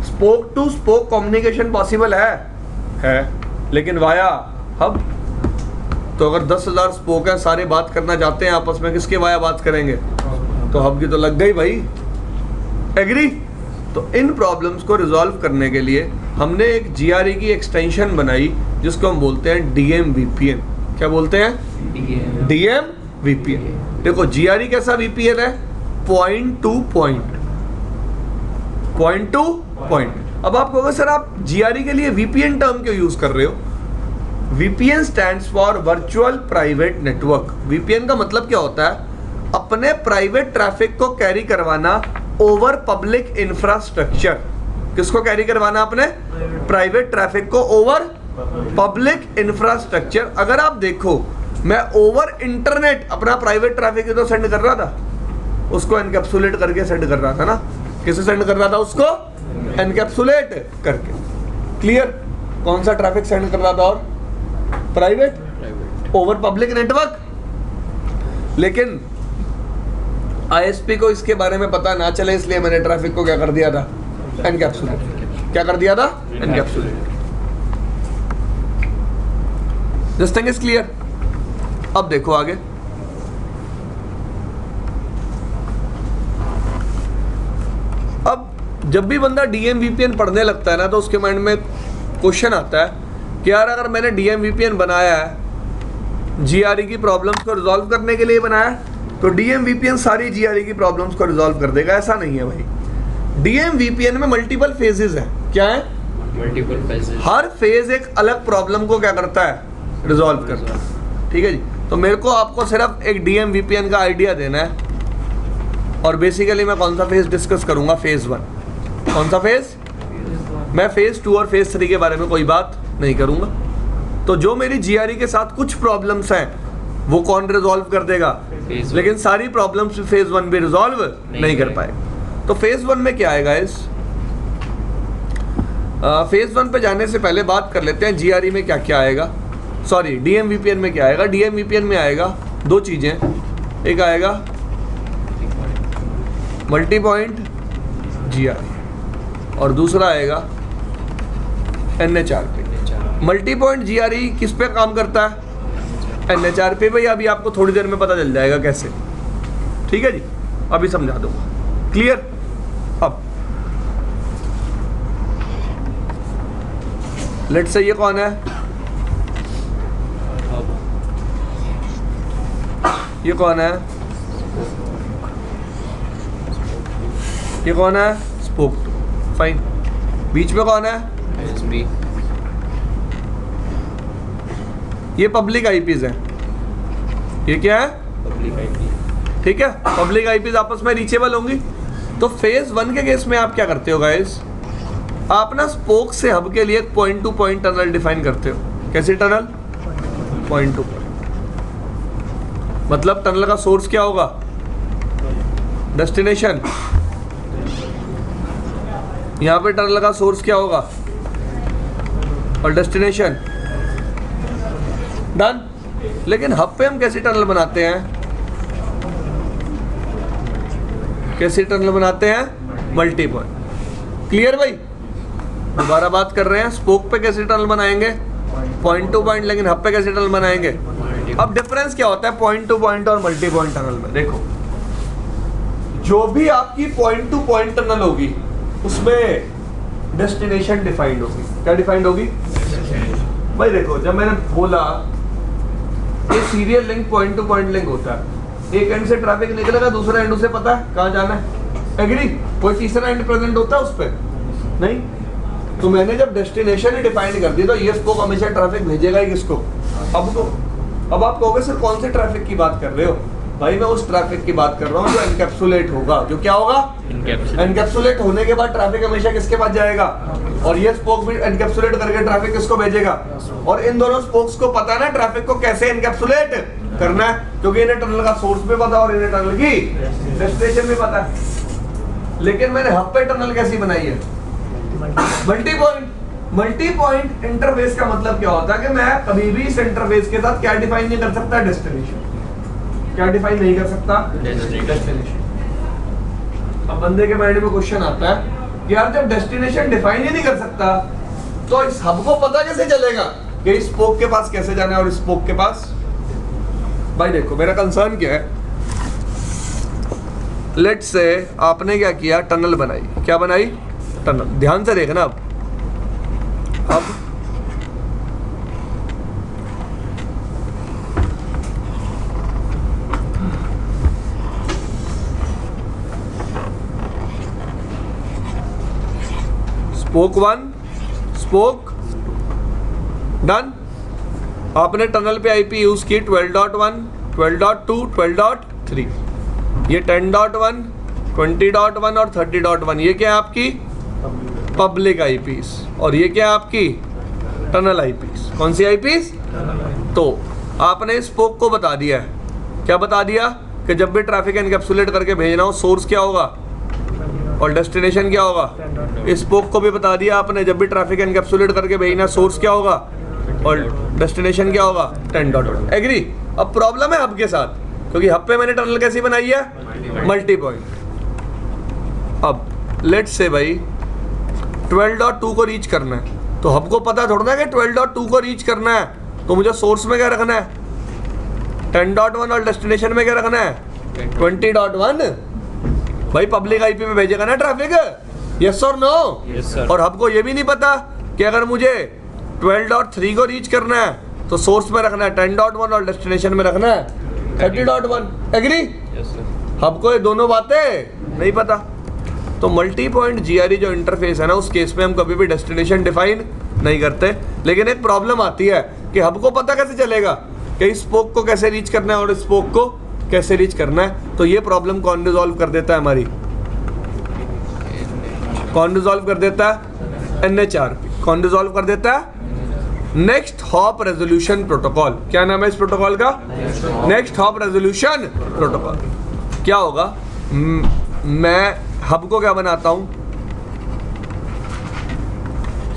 spoke to spoke communication possible है, लेकिन वाया हब। तो अगर 10,000 स्पोक है, सारे बात करना चाहते हैं आपस में, किसके वाया बात करेंगे? तो हब की तो लग गई भाई। एग्री? तो इन प्रॉब्लम्स को रिजॉल्व करने के लिए हमने एक GRE की एक्सटेंशन बनाई जिसको हम बोलते हैं DM VPN। क्या बोलते हैं? DM VPN। देखो GRE कैसा VPN है? Point two point, point two point. अब आप कहोगे सर आप GRE के लिए VPN टर्म क्यों यूज कर रहे हो? VPN stands for virtual private network. VPN का मतलब क्या होता है? अपने प्राइवेट ट्रैफिक को कैरी करवाना ओवर पब्लिक इंफ्रास्ट्रक्चर। किसको कैरी करवाना? अपने प्राइवेट ट्रैफिक को ओवर पब्लिक इंफ्रास्ट्रक्चर। अगर आप देखो मैं ओवर इंटरनेट अपना प्राइवेट ट्रैफिक तो सेंड कर रहा था, उसको एनकैप्सुलेट करके सेंड कर रहा था ना। किसे सेंड कर रहा था? उसको एनकैप्सुलेट करके। क्लियर? कौन सा ट्रैफिक सेंड कर रहा था? और प्राइवेट ओवर पब्लिक नेटवर्क। लेकिन आईएसपी को इसके बारे में पता ना चले, इसलिए मैंने ट्रैफिक को क्या कर दिया था? एनकैप्सुलेट। क्या कर दिया था? Encapsulate. This thing is clear. अब देखो आगे, अब जब भी बंदा डीएम वीपीएन पढ़ने लगता है ना, तो उसके माइंड में क्वेश्चन आता है कि यार अगर मैंने डीएम वीपीएन बनाया है जीआरई की प्रॉब्लम्स को रिजॉल्व करने के लिए बनाया है, तो डीएम वीपीएन सारी जीआरई की प्रॉब्लम्स को रिजॉल्व कर देगा। ऐसा नहीं है भाई। डीएम वीपीएन में मल्टीपल फेजेस हैं। क्या है? Multiple phases. हर फेज एक अलग प्रॉब्लम को क्या करता है? रिजॉल्व करता है। ठीक है जी। तो मेरे को आपको सिर्फ एक डीएम वीपीएन का आइडिया देना है, और बेसिकली मैं कौन सा फेज डिस्कस करूंगा? फेज 1। कौन सा फेज? मैं फेज 2 और फेज 3 के बारे में कोई बात नहीं करूंगा। तो जो मेरी जीआरई के साथ कुछ प्रॉब्लम्स हैं वो कौन रिजॉल्व कर देगा? लेकिन सारी प्रॉब्लम्स फेज 1 भी रिजॉल्व नहीं कर पाएगा। तो फेज 1 में क्या आएगा? इस फेज 1 पे जाने से पहले बात कर लेते हैं जीआरई में क्या क्या आएगा। सॉरी, डीएम वीपीएन में क्या आएगा? डीएम वीपीएन में आएगा दो चीजें। एक आएगा मल्टी पॉइंट जीआरई और दूसरा आएगा एनएचआरपी। मल्टी पॉइंट जीआरई किस पे काम करता है? एनएचआरपी पे। अभी आपको थोड़ी देर में पता चल जाएगा कैसे। ठीक है जी, अभी समझा दूंगा। क्लियर? अब लेट्स से ये कौन है? ये कौन है? ये कौन है? स्पोक। फाइन। बीच में कौन है? एसबी। ये पब्लिक आईपीज है। ये क्या है? Public IP. ठीक है, पब्लिक आईपीज आपस में रीचेबल होंगी। तो फेज 1 के केस में आप क्या करते हो गाइस? आप ना स्पोक से हब के लिए point two point tunnel define करते हो। कैसी टनल? Point two point. मतलब टनल का सोर्स क्या होगा? डेस्टिनेशन। यहां पे टनल का सोर्स क्या होगा? और डेस्टिनेशन। डन। लेकिन हब पे हम कैसी टनल बनाते हैं? कैसी टनल बनाते हैं? Multi point. क्लियर भाई? दोबारा बात कर रहे हैं, स्पोक पे कैसी टनल बनाएंगे? Point two point. लेकिन हब पे कैसी टनल बनाएंगे? अब डिफरेंस क्या होता है पॉइंट टू पॉइंट और मल्टी पॉइंट टनल में? देखो, जो भी आपकी पॉइंट टू पॉइंट टनल होगी उसमें डेस्टिनेशन डिफाइंड होगी। क्या डिफाइंड होगी भाई? देखो, जब मैंने बोला ये serial link point two point link होता है, एक एंड से ट्रैफिक निकलेगा, दूसरा एंड उसे पता है कहाँ जाना है। एग्री? कोई तीसरा एंड प्रेजेंट होता है उस पर? नहीं। तो मैंने जब डेस्टिनेशन ही डिफाइन कर दी, तो ये स्पोक हमेशा ट्रैफिक भेजेगा ही किसको? अब को। अब आप कहोगे सर कौन से ट्रैफिक की बात कर रहे हो? भाई मैं उस ट्रैफिक की बात कर रहा हूँ जो एनकैप्सुलेट होगा। जो क्या होगा? एनकैप्सुलेट होने के बाद ट्रैफिक हमेशा किसके पास जाएगा? और ये स्पोक भी एनकैप्सुलेट करके ट्रैफिक किसको भेजेगा? और इन दोनों स्पोक्स को पता ना ट्रैफिक को कैसे एनकैप्सुलेट करना है, क्योंकि इन्हें टनल का सोर्स भी पता और इन्हें टनल की डेस्टिनेशन भी पता है। लेकिन मैंने हब पे टनल कैसी बनाई है? Multi point. Multi point interface का मतलब क्या होता है कि मैं कभी भी इस इंटरफेस के साथ क्या डिफाइन नहीं कर सकता? डेस्टिनेशन। क्या डिफाइन नहीं कर सकता? डेस्टिनेशन। अब बंदे के माइंड में क्वेश्चन आता है कि यार जब डेस्टिनेशन डिफाइन ही नहीं कर सकता, तो इस हब को पता कैसे चलेगा कि इस स्पोक के पास कैसे जाना है और इस स्पोक के पास? भाई देखो, मेरा कंसर्न क्या है, लेट्स से आपने क्या किया? टनल बनाई। क्या बनाई? टनल। ध्यान से देखना। अब स्पोक 1, स्पोक डन। आपने टनल पे आईपी यूज की 12.1, 12.2, 12.3। ये 10.1, 20.1 और 30.1। ये क्या है आपकी? Public eyepiece. और ये क्या है आपकी? Tunnel eyepiece. कौन सी आईपीस? तो आपने स्पोक को बता दिया है, क्या बता दिया कि जब भी ट्रैफिक एनकैप्सुलेट करके भेजना हो सोर्स क्या होगा और डेस्टिनेशन क्या होगा। स्पोक को भी बता दिया आपने, जब भी ट्रैफिक एनकैप्सुलेट करके भेजना सोर्स क्या होगा और डेस्टिनेशन क्या होगा 10.1। एग्री। अब प्रॉब्लम है हब के साथ, क्योंकि हब पे मैंने टनल कैसी बनाई है, मल्टी पॉइंट। अब लेट्स से भाई 12.2 को रीच करना है, तो हब को पता थोड़ा ना कि 12.2 को रीच करना है, तो मुझे सोर्स में क्या रखना है 10.1 और डेस्टिनेशन में क्या रखना है 20.1। भाई पब्लिक आईपी पे भेजेगा ना ट्रैफिक, यस और नो। Yes, sir. और हब को ये भी नहीं पता कि अगर मुझे 12.3 को रीच करना है तो सोर्स में रखना है 10.1 और डेस्टिनेशन में रखना है 30.1। एग्री। Yes, sir. हब को ये दोनों बातें नहीं पता। तो मल्टी पॉइंट जीआरई जो इंटरफेस है ना, उस केस में हम कभी भी डेस्टिनेशन डिफाइन नहीं करते। लेकिन एक प्रॉब्लम आती है कि हब को पता कैसे चलेगा कि इस स्पोक को कैसे रीच करना है और इस स्पोक को कैसे रीच करना है। तो ये प्रॉब्लम कौन रिजॉल्व कर देता है हमारी, कौन रिजॉल्व कर देता है NHRP। कौन रिजॉल्व कर देता है, नेक्स्ट हॉप रेजोल्यूशन प्रोटोकॉल। क्या नाम है इस प्रोटोकॉल का, नेक्स्ट हॉप रेजोल्यूशन प्रोटोकॉल। क्या होगा, मैं हब को क्या बनाता हूं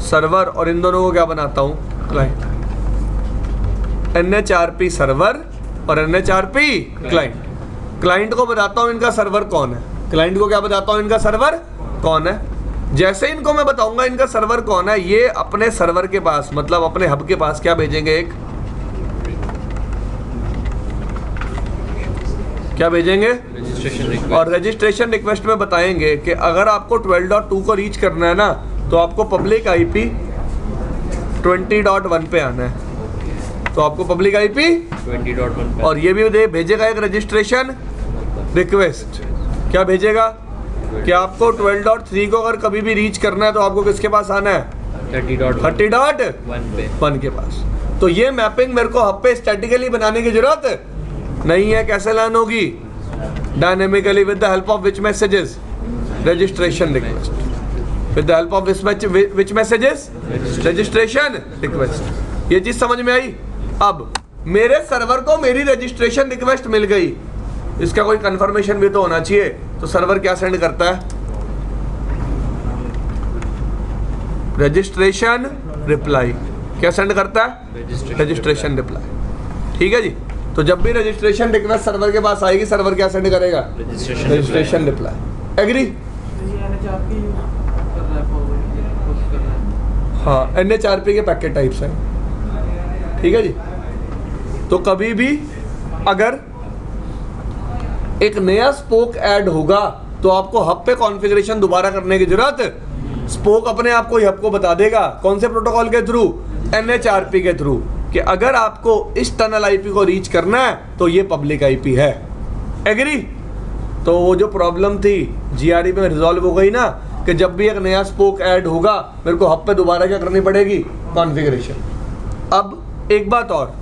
सर्वर, और इन दोनों को क्या बनाता हूं क्लाइंट। NHRP सर्वर और NHRP क्लाइंट। क्लाइंट को बताता हूं इनका सर्वर कौन है, क्लाइंट को क्या बताता हूं इनका सर्वर कौन है। जैसे इनको मैं बताऊंगा इनका सर्वर कौन है, ये अपने सर्वर के पास मतलब अपने हब के पास क्या भेजेंगे, एक क्या भेजेंगे Registration request. और रजिस्ट्रेशन रिक्वेस्ट में बताएंगे कि अगर आपको 12.2 को रीच करना है ना, तो आपको पब्लिक आईपी 20.1 पे आना है। तो आपको पब्लिक आईपी 20.1 और ये भी भेजेगा एक रजिस्ट्रेशन रिक्वेस्ट। क्या भेजेगा कि आपको 12.3 को अगर कभी भी रीच करना है तो आपको किसके पास आना है 30.1 पे। 30.1 के पास। तो ये मैपिंग मेरे को हब पे स्टैटिकली बनाने की जरूरत नहीं है। कैसे लान होगी, dynamically with the help of which messages, registration request. With the help of which messages, registration request. ये चीज समझ में आई। अब मेरे सर्वर को मेरी रजिस्ट्रेशन रिक्वेस्ट मिल गई, इसका कोई कंफर्मेशन भी तो होना चाहिए। तो सर्वर क्या सेंड करता है, रजिस्ट्रेशन रिप्लाई। क्या सेंड करता है, रजिस्ट्रेशन रिप्लाई। ठीक है जी। तो जब भी रजिस्ट्रेशन रिक्वेस्ट सर्वर के पास आएगी, सर्वर क्या सेंड करेगा, रजिस्ट्रेशन रिप्लाई। एग्री। हाँ, NHRP के पैकेट टाइप्स हैं। ठीक है जी। तो कभी भी अगर एक नया स्पोक ऐड होगा तो आपको हब पे कॉन्फ़िगरेशन दोबारा करने की जरूरत, स्पोक अपने आप को हब को बता देगा। कौन से प्रोटोकॉल के थ्रू, NHRP के थ्रू, कि अगर आपको इस टनल आईपी को रीच करना है तो ये पब्लिक आईपी है। एग्री। तो वो जो प्रॉब्लम थी जीआरई में रिजॉल्व हो गई ना, कि जब भी एक नया स्पोक ऐड होगा मेरे को हब पे दोबारा क्या करनी पड़ेगी, कॉन्फ़िगरेशन। अब एक बात और,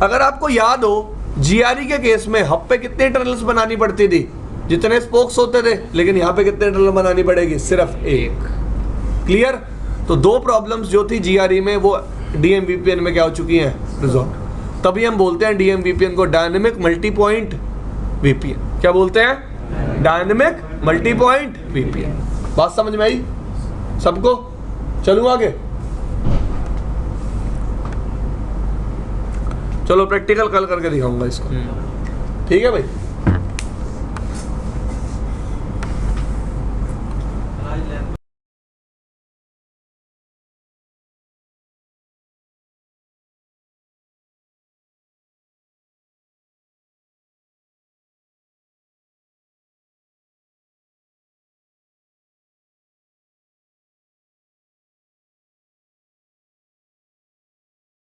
अगर आपको याद हो जीआरई के केस में हब पे कितने टनल्स बनानी पड़ती थी, जितने स्पोक्स होते थे, लेकिन यहाँ पे कितने टनल बनानी पड़ेगी, सिर्फ एक। क्लियर। तो दो प्रॉब्लम्स जो थी जीआरई में वो DMVPN में क्या हो चुकी हैं, रिजॉल्व। तभी हम बोलते हैं DMVPN को डायनेमिक मल्टी पॉइंट VPN। क्या बोलते हैं, डायनेमिक मल्टी पॉइंट VPN। बात समझ में आई सबको। चलूँ आगे, चलो प्रैक्टिकल कल करके दिखाऊंगा इसको। ठीक है भाई।